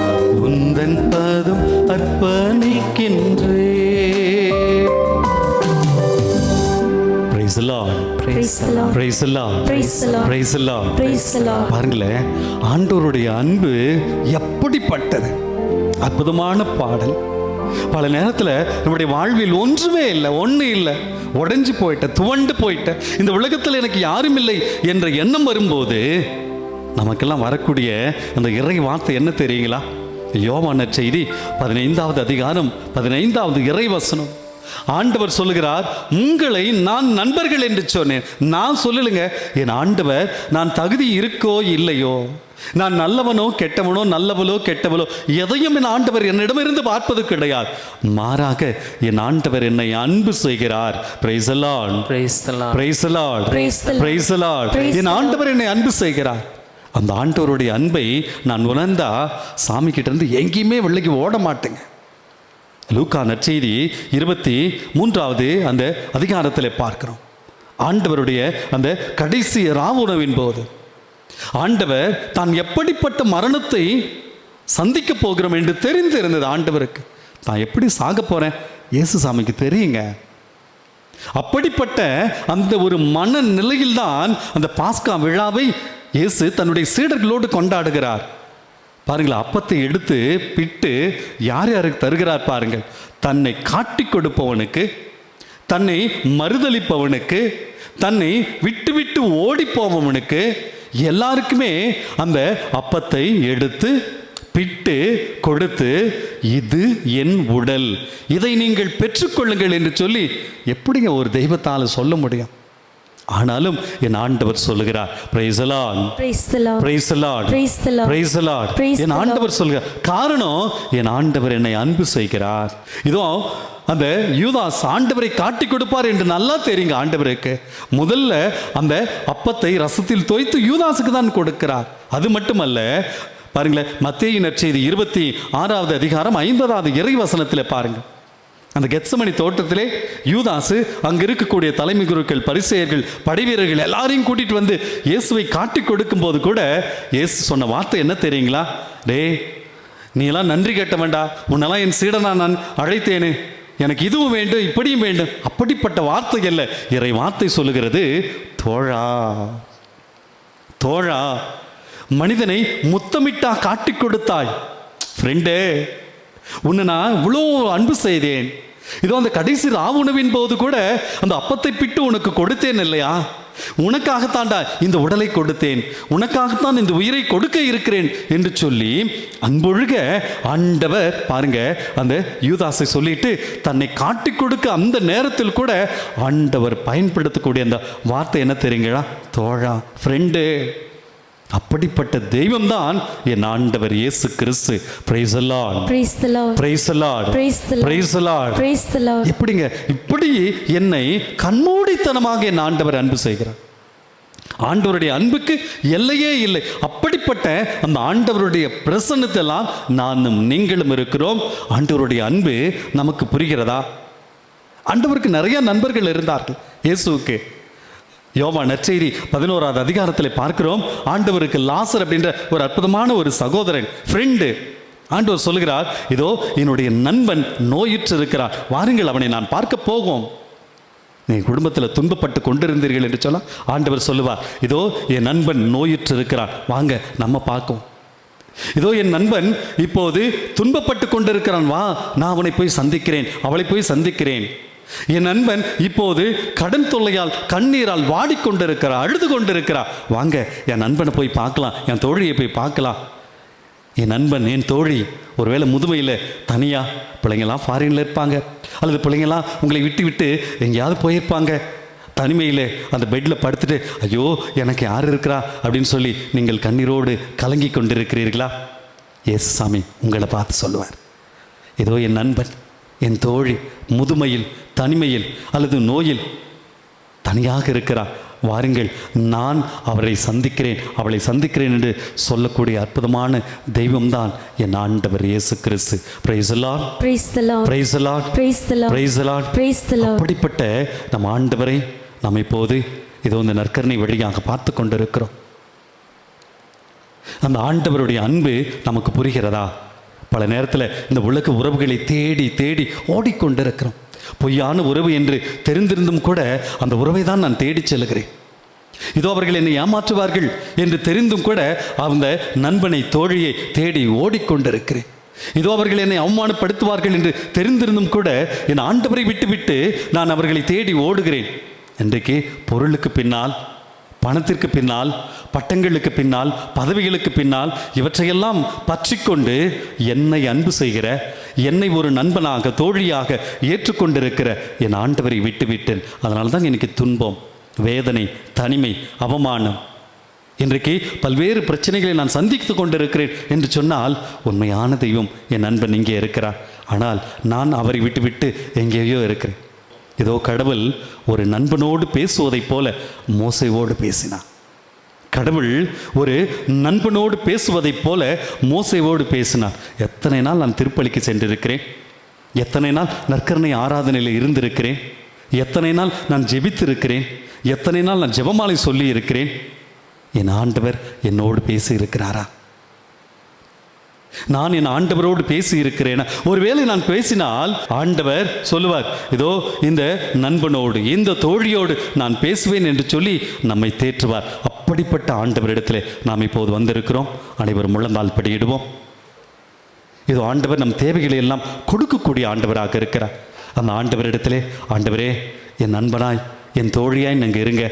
உந்தன் பாதம் அர்ப்பணிக்கின்றேன். Praise the Lord. Praise the Lord. Praise the Lord. Praise the Lord. Praise the Lord. Praise the Lord. பாருங்களேன், ஆண்டவருடைய அன்பு எப்படிப்பட்டது! அற்புதமான பாடல். பல நேரத்தில் நம்முடைய வாழ்வில் ஒன்றுமே இல்லை, ஒன்று இல்லை, உடைஞ்சு போயிட்ட, துவண்டு போயிட்ட, இந்த உலகத்தில் எனக்கு யாரும் இல்லை என்ற எண்ணம் வரும்போது நமக்கெல்லாம் வரக்கூடிய அந்த இறை வார்த்தை என்ன தெரியுங்களா? யோவான் நற்செய்தி 15வது அதிகாரம் 15வது இறை வசனம். ஆண்டவர் சொல்லுகிறார், உங்களை நான் நண்பர்கள் என்று சொன்னேன். நான் சொல்லலுங்க, என் ஆண்டவர் நான் தகுதி இருக்கோ இல்லையோ, நான் நல்லவனோ கெட்டவனோ, நல்லவளோ கெட்டவளோ, எதையும் என் ஆண்டவர் என்னிடமிருந்து பார்ப்பது கிடையாது. மாறாக என் ஆண்டவர் என்னை அன்பு செய்கிறார். Praise the Lord. Praise the Lord. Praise the Lord. Praise the Lord. Praise the Lord. Praise N the ஆண்டவர் என்னை அன்பு செய்கிறார். அந்த ஆண்டவருடைய அன்பை நான் உணர்ந்தா சாமி கிட்ட இருந்து எங்கேயுமே வெள்ளைக்கு ஓட மாட்டேங்க. லூக்கா நற்செய்தி 23வது அந்த அதிகாரத்தில் பார்க்கிறோம். ஆண்டவருடைய அந்த கடைசி ராவுணவின் போது ஆண்டவர் தான் எப்படிப்பட்ட மரணத்தை சந்திக்க போகிறோம் என்று தெரிந்திருந்தது ஆண்டவருக்கு. நான் எப்படி சாக போறேன் இயேசு சாமிக்கு தெரியுங்க. அப்படிப்பட்ட அந்த ஒரு மனநிலையில்தான் அந்த பாஸ்கா விழாவை இயேசு தன்னுடைய சீடர்களோடு கொண்டாடுகிறார். பாருங்கள், அப்பத்தை எடுத்து பிட்டு யார் யாருக்கு தருகிறார் பாருங்கள். தன்னை காட்டி கொடுப்பவனுக்கு, தன்னை மறுதலிப்பவனுக்கு, தன்னை விட்டு விட்டு ஓடி போபவனுக்கு எல்லாருக்குமே அந்த அப்பத்தை எடுத்து பிட்டு கொடுத்து, இது என் உடல், இதை நீங்கள் பெற்றுக்கொள்ளுங்கள் என்று சொல்லி எப்படிங்க ஒரு தெய்வத்தால் சொல்ல முடியும்? ஆனாலும் என் ஆண்டவர் சொல்லுகிறார், price the Lord, Praise the Lord. Praise the Lord, Praise the Lord. Praise the Lord. Praise N the ஆண்டவர் சொல்கிறார். காரணம், என் ஆண்டவர் என்னை அன்பு செய்கிறார். இதோ அந்த யூதாஸ் ஆண்டவரை காட்டி கொடுப்பார் என்று நல்லா தெரியுங்க ஆண்டவருக்கு. முதல்ல அந்த அப்பத்தை ரசத்தில் தோய்த்து யூதாஸுக்கு தான் கொடுக்கிறார். அது மட்டுமல்ல, பாருங்களேன், மத்தேயு நற்செய்தி 26வது அதிகாரம் 50வது இறைவசனத்தில் பாருங்க. அந்த கெத்சமனி தோட்டத்திலே யூதாசு அங்க இருக்கக்கூடிய தலைமை குருக்கள், பரிசேயர்கள், படைவீரர்கள் எல்லாரையும் கூட்டிட்டு வந்து இயேசுவை காட்டி கொடுக்கும் போது கூட இயேசு சொன்ன வார்த்தை என்ன தெரியுங்களா? டே, நீ எல்லாம் நன்றி கேட்ட வேண்டாம், உன்னெல்லாம் என் சீடனா நான் அழைத்தேனே, எனக்கு இதுவும் வேண்டும் இப்படியும் வேண்டும். அப்படிப்பட்ட வார்த்தை அல்ல, இறை வார்த்தை சொல்லுகிறது, தோழா தோழா, மனிதனை முத்தமிட்டா காட்டி கொடுத்தாய். ஃப்ரெண்டே, உன்னை நான் இவ்வளோ அன்பு செய்தேன். இதோ அந்த கடைசி ராவுணவின் போது கூட அந்த அப்பத்தை பிட்டு உனக்கு கொடுத்தேன் இல்லையா? உனக்காகத்தாண்டா இந்த உடலை கொடுத்தேன், உனக்காகத்தான் இந்த உயிரை கொடுக்க இருக்கிறேன் என்று சொல்லி அன்பொழுக ஆண்டவர் பாருங்க அந்த யூதாசை சொல்லிட்டு தன்னை காட்டி கொடுக்க அந்த நேரத்தில் கூட ஆண்டவர் பயன்படுத்தக்கூடிய அந்த வார்த்தை என்ன தெரியுங்களா? தோழா, ஃப்ரெண்டு. அப்படிப்பட்ட தெய்வம்தான் என் ஆண்டவர் இயேசு கிறிஸ்து. Praise the Lord, Praise the Lord. Praise the Lord, Praise the Lord. Praise the Lord. Praise the Lord. எப்படிங்க இப்படி என்னை கண்மூடித்தனமாக என் ஆண்டவர் அன்பு செய்கிறார். ஆண்டவருடைய அன்புக்கு எல்லையே இல்லை. அப்படிப்பட்ட அந்த ஆண்டவருடைய பிரசன்னத்தெல்லாம் நானும் நீங்களும் இருக்கிறோம். ஆண்டவருடைய அன்பு நமக்கு புரிகிறதா? ஆண்டவருக்கு நிறைய நண்பர்கள் இருந்தார்கள் இயேசுவுக்கு. யோவான் நற்செய்தி 11வது அதிகாரத்தில் பார்க்கிறோம், ஆண்டவருக்கு லாசர் அப்படின்ற ஒரு அற்புதமான ஒரு சகோதரன், ஃப்ரெண்டு. ஆண்டவர் சொல்லுகிறார், இதோ என்னுடைய நண்பன் நோயுற்று இருக்கிறார், வாருங்கள் அவனை நான் பார்க்க போவோம். நீ குடும்பத்தில் துன்பப்பட்டு கொண்டிருந்தீர்கள் என்று சொல்ல ஆண்டவர் சொல்லுவார், இதோ என் நண்பன் நோயுற்று இருக்கிறான், வாங்க நம்ம பார்க்கும். இதோ என் நண்பன் இப்போது துன்பப்பட்டு கொண்டிருக்கிறான், வா நான் அவனை போய் சந்திக்கிறேன், அவளை போய் சந்திக்கிறேன். என் நண்பன் இப்போது கடன் தொல்லையால் கண்ணீரால் வாடிக்கொண்டிருக்கிறார், அழுது கொண்டிருக்கிறார், வாங்க என் நண்பனை போய் பார்க்கலாம், என் தோழியை போய் பார்க்கலாம். என் நண்பன், என் தோழி ஒருவேளை முதுமையில் தனியாக, பிள்ளைங்களாம் ஃபாரினில் இருப்பாங்க, அல்லது பிள்ளைங்களாம் உங்களை விட்டு விட்டு எங்கேயாவது போயிருப்பாங்க, தனிமையில் அந்த பெட்டில் படுத்துட்டு ஐயோ எனக்கு யார் இருக்கிறா அப்படின்னு சொல்லி நீங்கள் கண்ணீரோடு கலங்கி கொண்டிருக்கிறீர்களா? இயேசு சாமி உங்களை பார்த்து சொல்லுவார், ஏதோ என் நண்பன், என் தோழி முதுமையில், தனிமையில் அல்லது நோயில் தனியாக இருக்கிறார், வாருங்கள் நான் அவரை சந்திக்கிறேன், அவளை சந்திக்கிறேன் என்று சொல்லக்கூடிய அற்புதமான தெய்வம்தான் என் ஆண்டவர் இயேசு கிறிஸ்து. Praise the Lord, Praise the Lord. Praise the Lord, Praise the Lord. Praise the Lord. Praise the Lord. அப்படிப்பட்ட நம் ஆண்டவரை நாம் இப்போது இதோ இந்த நற்கருணை வழியாக பார்த்து கொண்டிருக்கிறோம். அந்த ஆண்டவருடைய அன்பு நமக்கு புரிகிறதா? பல நேரத்தில் இந்த உலக உறவுகளை தேடி தேடி ஓடிக்கொண்டிருக்கிறோம். பொய்யான உறவு என்று தெரிந்திருந்தும் கூட அந்த உறவை தான் நான் தேடி செல்கிறேன். இதோ அவர்கள் என்னை ஏமாற்றுவார்கள் என்று தெரிந்தும் கூட அந்த நண்பனை, தோழியை தேடி ஓடிக்கொண்டிருக்கிறேன். இதோ அவர்கள் என்னை அவமானப்படுத்துவார்கள் என்று தெரிந்திருந்தும் கூட என் ஆண்டவரை விட்டுவிட்டு நான் அவர்களை தேடி ஓடுகிறேன். இன்றைக்கு பொருளுக்கு பின்னால், பணத்திற்கு பின்னால், பட்டங்களுக்கு பின்னால், பதவிகளுக்கு பின்னால் இவற்றையெல்லாம் பற்றிக்கொண்டு என்னை அன்பு செய்கிற, என்னை ஒரு நண்பனாக, தோழியாக ஏற்றுக்கொண்டிருக்கிற என் ஆண்டவரை விட்டுவிட்டேன். அதனால தான் எனக்கு துன்பம், வேதனை, தனிமை, அவமானம். இன்றைக்கு பல்வேறு பிரச்சனைகளை நான் சந்தித்து கொண்டிருக்கிறேன் என்று சொன்னால் உண்மையான தெய்வம் என் நண்பன் இங்கே இருக்கிறார். ஆனால் நான் அவரை விட்டுவிட்டு எங்கேயோ இருக்கிறேன். இதோ கடவுள் ஒரு நண்பனோடு பேசுவதைப் போல மோசேயோடு பேசினார். கடவுள் ஒரு நண்பனோடு பேசுவதைப் போல மோசேயோடு பேசினார். எத்தனை நாள் நான் திருப்பலிக்கு சென்றிருக்கிறேன், எத்தனை நாள் நற்கருணை ஆராதனையில் இருந்திருக்கிறேன், எத்தனை நாள் நான் ஜெபித்திருக்கிறேன், எத்தனை நாள் நான் ஜெபமாலை சொல்லி இருக்கிறேன். என் ஆண்டவர் என்னோடு பேசி இருக்கிறாரா? நான் என் ஆண்டவரோடு பேசி இருக்கிறேன். ஒருவேளை நான் பேசினால் ஆண்டவர் சொல்லுவார், இதோ இந்த நண்பனோடு இந்த தோழியோடு நான் பேசுவேன் என்று சொல்லி நம்மை தேற்றுவார். அப்படிப்பட்ட ஆண்டவரிடத்தில் நாம் இப்போது வந்திருக்கிறோம். அனைவரும் முழந்தால் படியிடுவோம். இதோ ஆண்டவர் நம் தேவைகளை எல்லாம் கொடுக்கக்கூடிய ஆண்டவராக இருக்கிறார். அந்த ஆண்டவரிடத்திலே, ஆண்டவரே, என் நண்பனாய் என் தோழியாய் நாங்கள் இருங்க.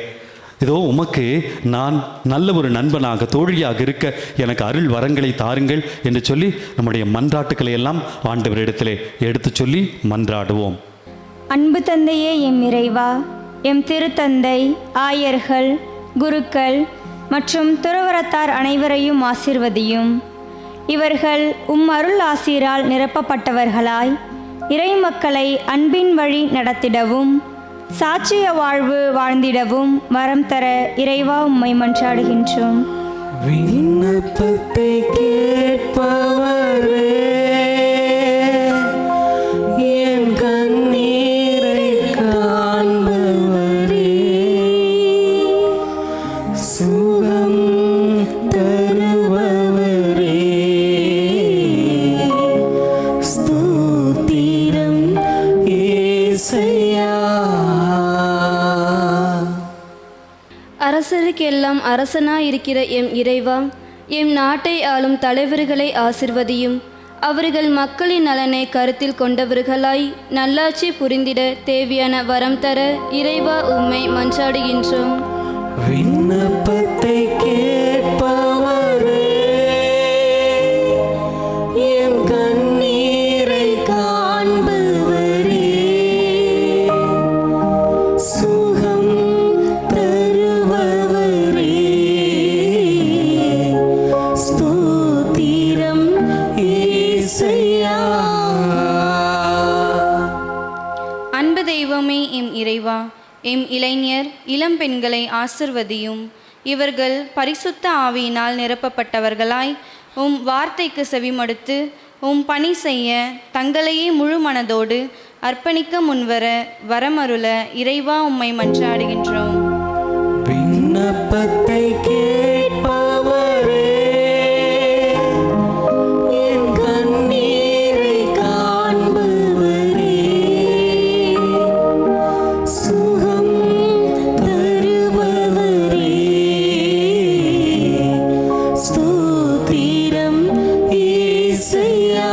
இதோ உமக்கு நான் நல்ல ஒரு நண்பனாக தோழியாக இருக்க எனக்கு அருள் வரங்களை தாருங்கள் என்று சொல்லி நம்முடைய மன்றாட்டுக்களை எல்லாம் ஆண்டவரிடத்திலே எடுத்து சொல்லி மன்றாடுவோம். அன்பு தந்தையே எம் இறைவா, எம் திருத்தந்தை, ஆயர்கள், குருக்கள் மற்றும் துறவரத்தார் அனைவரையும் ஆசீர்வதியும். இவர்கள் அருள் ஆசீரால் நிரப்பப்பட்டவர்களாய் இறை மக்களை அன்பின் வழி நடத்திடவும் சாட்சிய வாழ்வு வாழ்ந்திடவும் வரம் தர இறைவா உம்மை மன்றாடுகின்றோம். விண்ணப்பத்தை கேட்பவரே, என் கண்ணீரை காண்பவரே, சுகம் தருபவரே, ஸ்தோத்திரம் இயேசையா. அரசருக்கெல்லாம் அரசனாயிருக்கிற எம் இறைவா, எம் நாட்டை ஆளும் தலைவர்களை ஆசிர்வதியும். அவர்கள் மக்களின் நலனை கருத்தில் கொண்டவர்களாய் நல்லாட்சி புரிந்திட தேவையான வரம் தர இறைவா உம்மை மன்றாடுகின்றோம். விண்ணப்பத்தை கேட்பவரே, என் கண்ணீரை காண்பவரே, சுகம் தருபவரே, ஸ்தோத்திரம் இயேசையா. அன்பு தெய்வமே எம் இறைவா, எம் இளைஞர் இளம் பெண்களை ஆசிர்வதியும். இவர்கள் பரிசுத்த ஆவியினால் நிரப்பப்பட்டவர்களாய் உம் வார்த்தைக்கு செவிமடுத்து உம் பணி செய்ய தங்களையே முழு மனதோடு அர்ப்பணிக்க முன்வர வரமருள இறைவா உம்மை மன்றாடுகின்றோம். விண்ணப்பத்தை கேட்பவரே, என் கண்ணீரை காண்பவரே, சுகம் தருபவரே, ஸ்தோத்திரம் இயேசையா.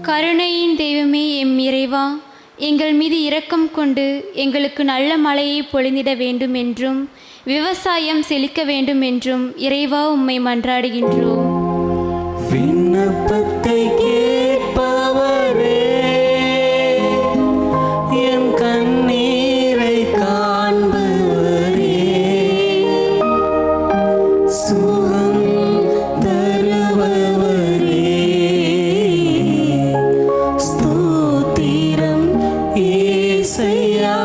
கருணையின் தெய்வமே எம் இறைவா, எங்கள் மீது இரக்கம் கொண்டு எங்களுக்கு நல்ல மழையை பொழிந்திட வேண்டும் என்றும் விவசாயம் செழிக்க வேண்டும் என்றும் இறைவா உம்மை மன்றாடுகின்றோம். விண்ணப்பத்தை கேட்பவரே, என் கண்ணீரை காண்பவரே, சுகம் தருபவரே, ஸ்தோத்திரம் இயேசையா.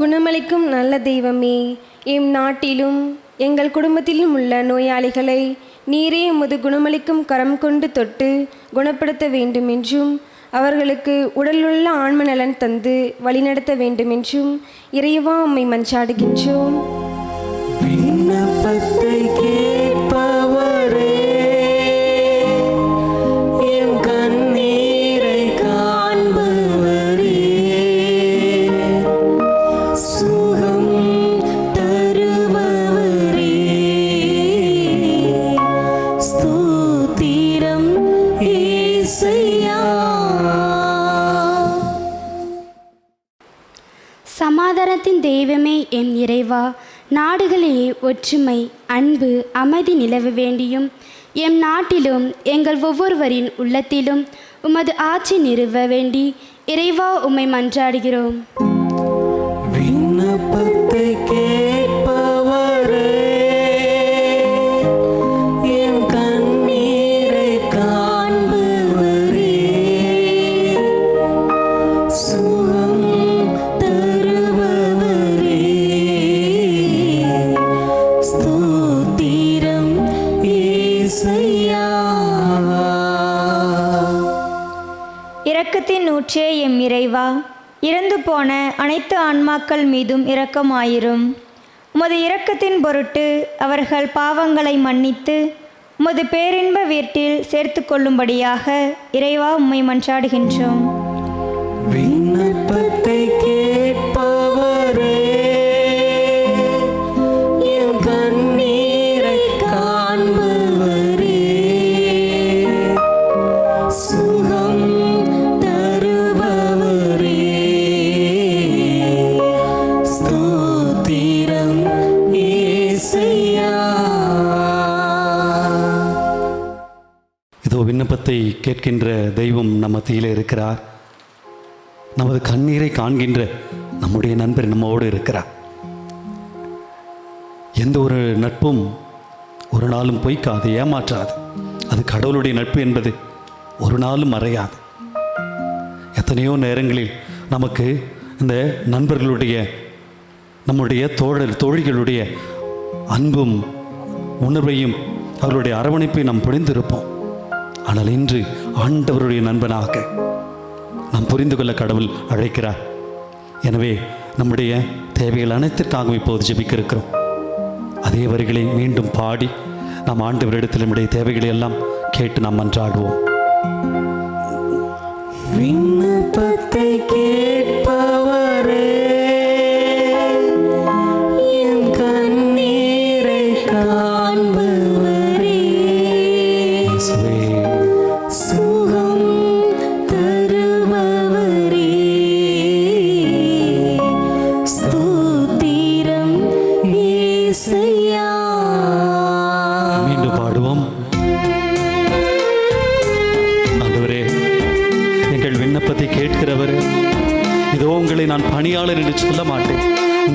குணமளிக்கும் நல்ல தெய்வமே, எம் நாட்டிலும் எங்கள் குடும்பத்திலும் உள்ள நோயாளிகளை நீரே உமது குணமளிக்கும் கரம் கொண்டு தொட்டு குணப்படுத்த வேண்டுமென்றும் அவர்களுக்கு உடலுள்ள ஆன்ம நலன் தந்து வழிநடத்த வேண்டுமென்றும் இறைவா உம்மை மன்றாடுகின்றோம். விண்ணப்பத்தை கேட்பவரே, என் கண்ணீரை காண்பவரே, சுகம் தருபவரே, ஸ்தோத்திரம் இயேசையா. சமாதானத்தின் தெய்வமே எம் இறைவா, நாடுகளிலே ஒற்றுமை, அன்பு, அமைதி நிலவ வேண்டியும் எம் நாட்டிலும் எங்கள் ஒவ்வொருவரின் உள்ளத்திலும் உமது ஆட்சி நிறுவ வேண்டி இறைவா உம்மை மன்றாடுகிறோம். விண்ணப்பத்தை கேட்பவரே, என் கண்ணீரை காண்பவரே, சுகம் தருபவரே, ஸ்தோத்திரம் இயேசையா. இரக்கத்தின் ஊற்றே எம் இறைவா, இறந்து போன அனைத்து ஆன்மாக்கள் மீதும் இரக்கமாயிரும். உமது இரக்கத்தின் பொருட்டு அவர்கள் பாவங்களை மன்னித்து உமது பேரின்ப வீட்டில் சேர்த்து கொள்ளும்படியாக இறைவா உம்மை மன்றாடுகின்றோம். விண்ணப்பத்தை கேட்பவரே, என் கண்ணீரை காண்பவரே, சுகம் தருபவரே, ஸ்தோத்திரம் இயேசுயா. இதோ விண்ணப்பத்தை கேட்கின்ற தெய்வம் நம்ம மத்தியிலே இருக்கிறார். நமது கண்ணீரை காண்கின்ற நம்முடைய நண்பர் நம்மோடு இருக்கிறார். எந்த ஒரு நட்பும் ஒரு நாளும் பொய்க்காது, ஏமாற்றாது. அது கடவுளுடைய நட்பு என்பது ஒரு நாளும் மறையாது. எத்தனையோ நேரங்களில் நமக்கு இந்த நண்பர்களுடைய, நம்முடைய தோழிகளுடைய அன்பும் உணர்வையும் அவர்களுடைய அரவணைப்பை நாம் புரிந்திருப்போம். ஆனால் இன்று ஆண்டவருடைய நண்பனாக நாம் புரிந்து கொள்ள கடவுள் அழைக்கிறார். எனவே நம்முடைய தேவைகள் அனைத்திற்காகவும் இப்போது ஜெபிக்க இருக்கிறோம். அதே வரிகளை மீண்டும் பாடி நாம் ஆண்டவரிடத்தில் நம்முடைய தேவைகளை எல்லாம் கேட்டு நாம் மன்றாடுவோம். விண்ணப்பத்தை கேட்பவரே, என் கண்ணீரை காண்பவரே, சுகம் தருபவரே, ஸ்தோத்திரம் இயேசுயா. மீண்டும் பாடுவோம். ஆண்டவரே, எங்கள் விண்ணப்பத்தை கேட்கிறவர், இதோ உங்களை நான் பணியாளர் என்று சொல்ல மாட்டேன்,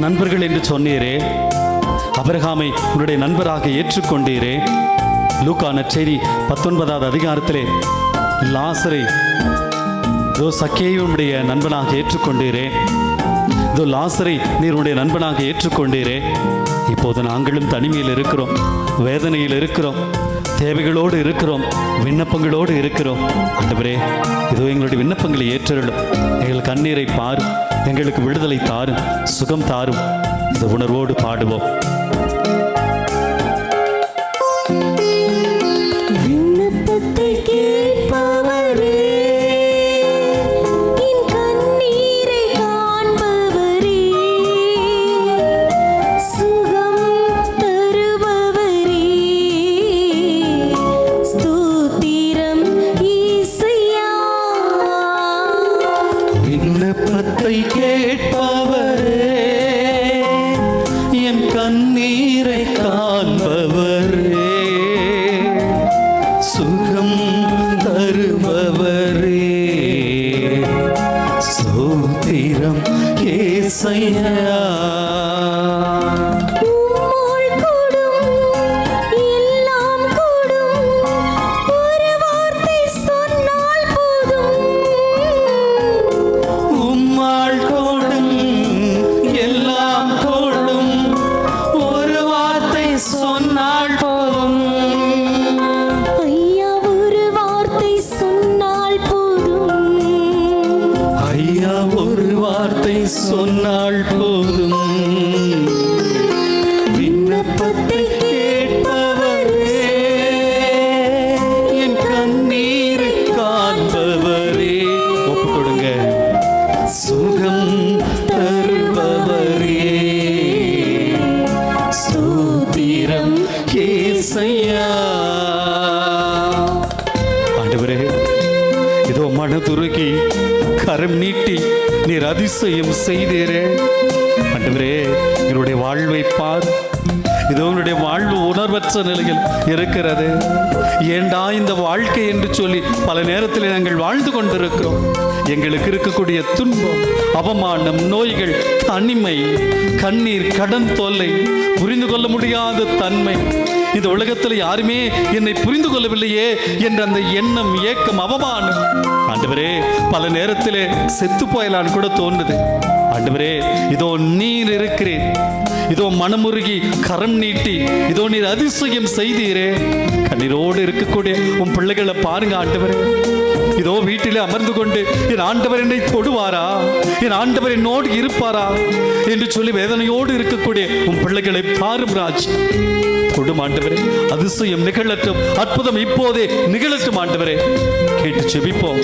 நண்பர்கள் என்று சொன்னீரே. அபிரகாமை உன்னுடைய நண்பராக ஏற்றுக்கொண்டீரே. லூக்கா நற்செய்தி 19வது அதிகாரத்திலே லாசரை இதோ சக்கேயுடைய நண்பனாக ஏற்றுக்கொண்டீரே. இதோ லாசரை நீர் உடைய நண்பனாக ஏற்றுக்கொண்டீரே. இப்போது நாங்களும் தனிமையில் இருக்கிறோம், வேதனையில் இருக்கிறோம், தேவைகளோடு இருக்கிறோம், விண்ணப்பங்களோடு இருக்கிறோம். ஆண்டவரே, இதோ எங்களுடைய விண்ணப்பங்களை ஏற்றருளும். எங்கள் கண்ணீரை பாரும், எங்களுக்கு விடுதலை தாரும், சுகம் தாரும். இந்த உணர்வோடு பாடுவோம். விண்ணப்பத்தை கேட்பவரே, என் கண்ணீரை காண்பவரே, சுகம் தருபவரே, ஸ்தோத்திரம் இயேசுயா. விண்ணப்பத்தை கேட்பவரே, என் கண்ணீரை காண்பவரே, சுகம் தருபவரே, ஸ்தோத்திரம் இயேசுயா. உம்மால் கூடும், எல்லாம் கூடும், ஒரு வார்த்தை சொன்னால் போதும். உம்மால் கூடும், எல்லாம் கூடும், ஒரு வார்த்தை சொன்னால் போதும். ஐயா, ஒரு வார்த்தை சொன்னால் போதும். ஐயா, ஒரு வார்த்தை சொன்னால் போதும். விண்ணப்பத்தை கேட்பவரே, என் கண்ணீரை காண்பவரே. ஒப்பு கொடுங்க. சுகம் தருபவரே, ஸ்தோத்திரம் இயேசுயா. ஆண்டவரே, இதோ மனதுருகி கரம் நீட்டி நீர் அதிசயம் செய்தீரே. ஆண்டவரே, எங்களுடைய வாழ்வை பார். இதோ உங்களுடைய வாழ்வு உணர்வற்ற நிலையில் இருக்கிறது. ஏண்டா இந்த வாழ்க்கை என்று சொல்லி பல நேரத்தில் நாங்கள் வாழ்ந்து கொண்டிருக்கிறோம். எங்களுக்கு இருக்கக்கூடிய துன்பம், அவமானம், நோய்கள், தனிமை, கண்ணீர், கடன் தொல்லை, புரிந்து கொள்ள முடியாத தன்மை, இந்த உலகத்தில் யாருமே என்னை புரிந்து கொள்ளவில்லையே என்ற அந்த எண்ணம், ஏக்கம், அவமானம். ஆண்டவரே, பல நேரத்திலே செத்து போயலான்னு கூட தோன்றுது. ஆண்டவரே, இதோ நீர் இருக்கிறேன். இதோ மனமுருகி கரம் நீட்டி இதோ நீர் அதிசயம் செய்தீரே. கண்ணீரோடு இருக்கக்கூடிய உன் பிள்ளைகளை பாருங்க ஆண்டவரே. இதோ வீட்டிலே அமர்ந்து கொண்டு என் ஆண்டவர் என்னை தொடுவாரா, என் ஆண்டவர் என்னோடு இருப்பாரா என்று சொல்லி வேதனையோடு இருக்கக்கூடிய உன் பிள்ளைகளை பாரும் ராஜ். தொடும் ஆண்டவரே, அதிசயம் நிகழட்டும், அற்புதம் இப்போதே நிகழட்டும் ஆண்டவரே. கேட்டு செபிப்போம்.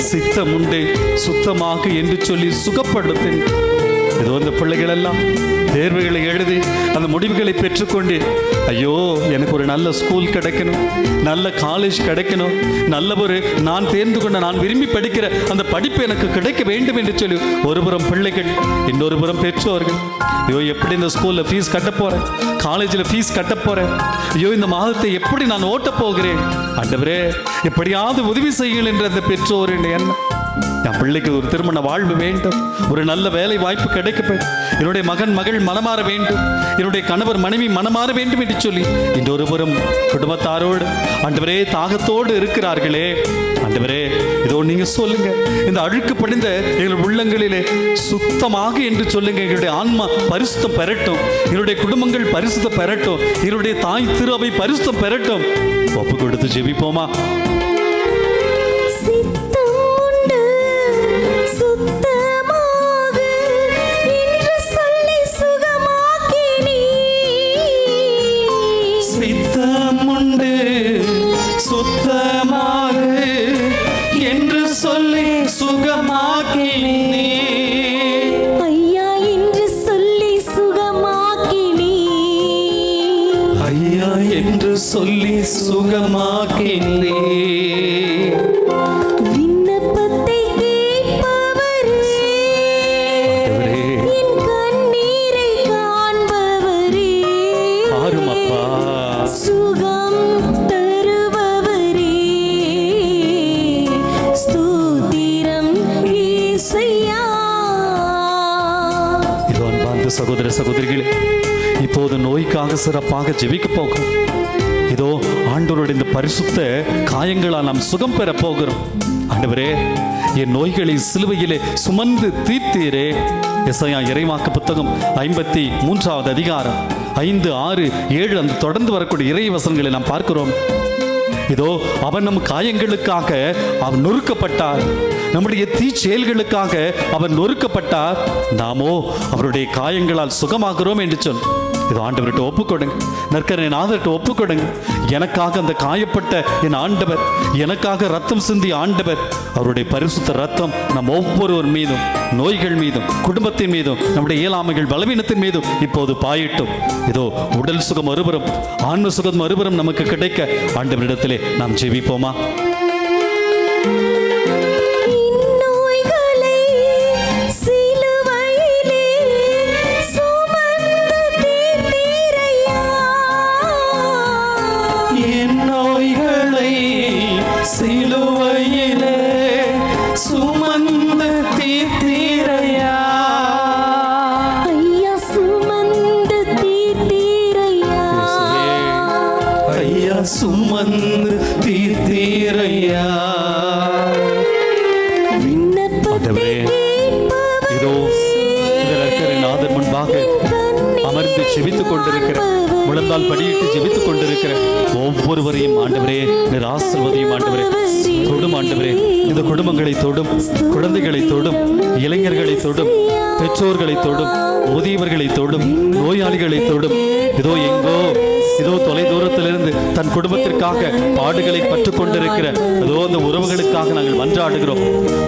சித்தம் உண்டு சுத்தமாக என்று சொல்லி சுகப்படுத்து. ஏதோ இந்த பிள்ளைகள் எல்லாம் தேர்வுகளை எழுதி அந்த முடிவுகளை பெற்றுக்கொண்டு, ஐயோ எனக்கு ஒரு நல்ல ஸ்கூல் கிடைக்கணும், நல்ல காலேஜ் கிடைக்கணும், நல்ல ஒரு நான் தேர்ந்து கொண்ட நான் விரும்பி படிக்கிற அந்த படிப்பு எனக்கு கிடைக்க வேண்டும் என்று சொல்லி ஒருபுறம் பிள்ளைகள், இன்னொரு புறம் பெற்றோர்கள். ஐயோ எப்படி இந்த ஸ்கூல்ல ஃபீஸ் கட்ட போறேன், காலேஜில் ஃபீஸ் கட்ட போறேன், ஐயோ இந்த மாதத்தை எப்படி நான் ஓட்ட போகிறேன், ஆண்டவரே எப்படியாவது உதவி செய்யுங்கள் என்ற அந்த பெற்றோரின் எண்ணம். என் பிள்ளைக்கு ஒரு திருமண வாழ்வு வேண்டும், ஒரு நல்ல வேலை வாய்ப்பு கிடைக்கப்படும், என்னுடைய மகன் மகள் மனமாற வேண்டும், என்னுடைய கணவர் மனைவி மனமாற வேண்டும் என்று சொல்லி இன்னொரு புறம் குடும்பத்தாரோடு ஆண்டவரே தாகத்தோடு இருக்கிறார்களே. ஆண்டவரே இதோ நீங்க சொல்லுங்க, இந்த அழுக்கு படிந்த எங்கள் உள்ளங்களிலே சுத்தமாக என்று சொல்லுங்க. எங்களுடைய ஆன்மா பரிசுத்தம் பெறட்டும், எங்களுடைய குடும்பங்கள் பரிசுத்தம் பெறட்டும், எங்களுடைய தாய் திரு அவை பரிசுத்தம் பெறட்டும். ஒப்பு கொடுத்து ஜெபிப்போமா. சொல்லி சுகமாக்கினே விண்ணப்பத்தை கேட்பவரே, என் கண்ணீரை காண்பவரே, ஆரும் அப்பா சுகம் தருபவரே, ஸ்தோத்திரம் இயேசுயா. இதோ அன்பார்ந்த சகோதர சகோதரிகளே, இப்போது நோய்க்காக சிறப்பாக ஜெபிக்க போகிறோம். இதோ ஆண்டவருடைய இந்த பரிசுத்த காயங்களால் நாம் சுகம் பெற போகிறோம். ஆண்டவரே என் நோய்களை சிலுவையிலே சுமந்து தீர்த்தீரே. எசாயா இறைவாக்கு புத்தகம் 53வது அதிகாரம் 5, 6, 7 அந்த தொடர்ந்து வரக்கூடிய இறை வசனங்களை நாம் பார்க்கிறோம். இதோ அவர் நம் காயங்களுக்காக அவர் நொறுக்கப்பட்டார், நம்முடைய தீச்செயல்களுக்காக அவர் நொறுக்கப்பட்டார், நாமோ அவருடைய காயங்களால் சுகமாகிறோம் என்று சொல். இது ஆண்டவர்கிட்ட ஒப்புக்கொடுங்க, நற்கரின் ஆதரட்ட ஒப்புக்கொடுங்க. எனக்காக அந்த காயப்பட்ட என் ஆண்டவர், எனக்காக ரத்தம் சிந்திய ஆண்டவர், அவருடைய பரிசுத்த ரத்தம் நம் ஒவ்வொருவர் மீதும், நோய்கள் மீதும், குடும்பத்தின் மீதும், நம்முடைய இயலாமைகள் பலவீனத்தின் மீதும் இப்போது பாயிட்டும். இதோ உடல் சுகம் மறுபுறம், ஆன்ம சுகம் மறுபுறம் நமக்கு கிடைக்க ஆண்டவரிடத்திலே நாம் ஜெபிப்போமா. சிலுவையிலே சுமந்து தீர்த்தீரையா, ஐயா சுமந்து தீர்த்தீரையா, ஐயா சுமந்து தீர்த்தீரையா. விண்ணப்பத்தை இதோ இந்த நற்கரின் ஆதர் முன்பாக அமர்ந்து ஜெபித்துக் கொண்டிருக்கிற, முழந்தால் படியிட்டு ஜெபித்துக் கொண்டிருக்கிற ஒவ்வொருவரையும் ஆண்டவரே நீர் ஆசீர்வதியும். ஆண்டவரே தொடும், ஆண்டவரே இந்த குடும்பங்களை தொடும், குழந்தைகளை தொடும், இளைஞர்களை தொடும், பெற்றோர்களை தொடும், முதியவர்களை தொடும், நோயாளிகளை தொடும். இதோ எங்கோ இதோ தொலை தூரத்திலிருந்து தன் குடும்பத்திற்காக பாடுகளை பற்றுக் கொண்டிருக்கிற அதோ அந்த உறவுகளுக்காக நாங்கள் மன்றாடுகிறோம்.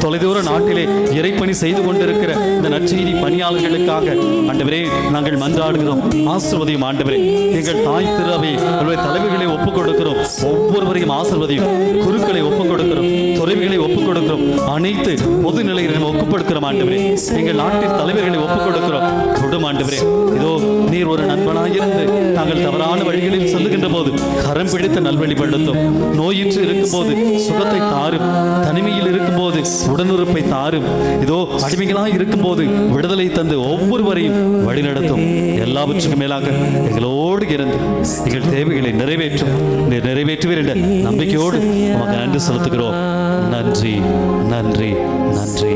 தொலைதூர நாட்டிலே இறைப்பணி செய்து கொண்டிருக்கிற இந்த நற்செய்தி பணியாளர்களுக்காக ஆண்டவரே நாங்கள் மன்றாடுகிறோம். ஆசீர்வதியும் ஆண்டவரே. எங்கள் தாய் திருவை தலைவர்களை ஒப்புக் கொடுக்கிறோம். ஒவ்வொருவரையும் ஆசீர்வதியும். குருக்களை ஒப்புக் கொடுக்கிறோம், துறவிகளை ஒப்புக் கொடுக்கிறோம், அனைத்து பொது நிலைகளை ஒப்புக்கொடுக்கிறோம் ஆண்டவரே. எங்கள் நாட்டின் தலைவர்களை ஒப்புக் கொடுக்கிறோம். தொடும் ஆண்டவரே. இதோ நீர் ஒரு நண்பனாயிருந்து நாங்கள் தவறான வழிகளில் செல்லுகின்ற போது கரம் பிடித்த நல்வழிப்படுத்தும். நோயின்றி இருக்கும் போது சுகத்தை தாரும், தனிமையில் இருக்கும் போது உடனுறுப்பை தாரும். இதோ அடிமைகளாய் இருக்கும் போது விடுதலை தந்து ஒவ்வொருவரையும் வழிநடத்தும். எல்லாவற்றுக்கும் மேலாக எங்களோடு இருந்து எங்கள் தேவைகளை நிறைவேற்றும். நீர் நிறைவேற்றுவீர் என்ற நம்பிக்கையோடு உமக்கு நன்றி செலுத்துகிறோம். நன்றி, நன்றி, நன்றி.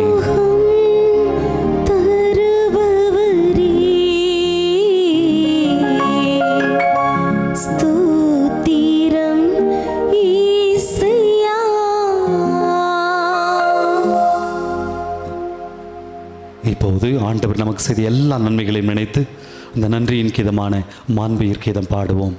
இப்போது ஆண்டவர் நமக்கு செய்த எல்லா நன்மைகளையும் நினைத்து இந்த நன்றியின் கீதமான மாண்புயிர் கீதம் பாடுவோம்.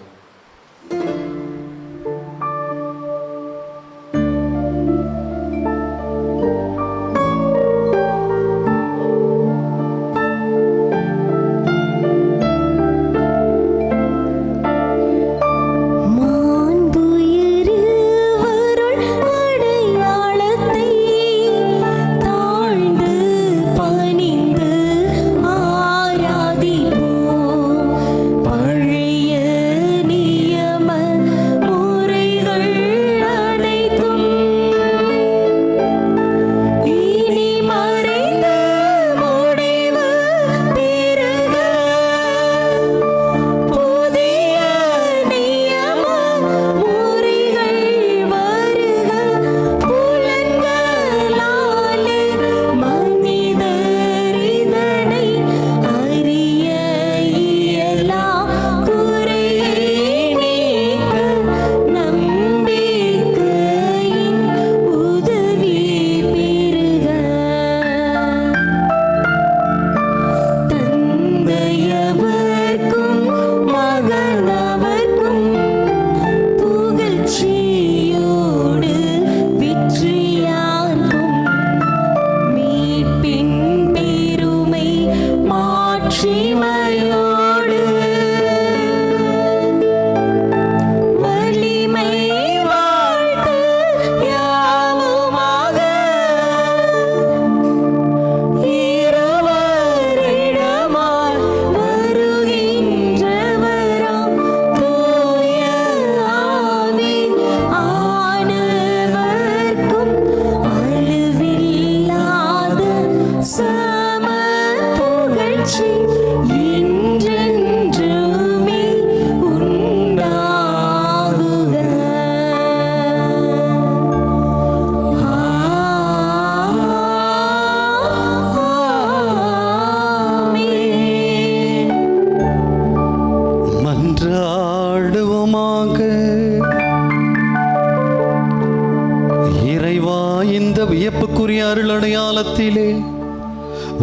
அருளடையாளத்திலே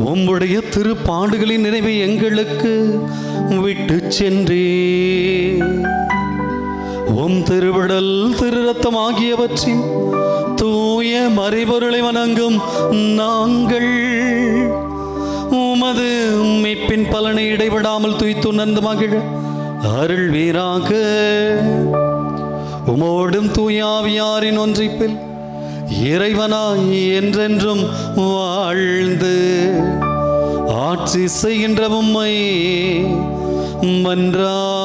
உம்முடைய திருப்பாடுகளின் நினைவை எங்களுக்கு விட்டு சென்றே. உம் திருவிடல் திருரத்தம் ஆகியவற்றின் தூய மறைபொருளை வணங்கும் நாங்கள் உமது மீட்பின் பலனை இடைவிடாமல் துய்த்துணர்ந்து மகிழ அருள் வீராக. உமோடும் தூயாவியாரின் ஒன்றிப்பில் இறைவனாய் என்றென்றும் வாழ்ந்து ஆட்சி செய்கின்ற உம்மை மன்றாடுகின்றோம்.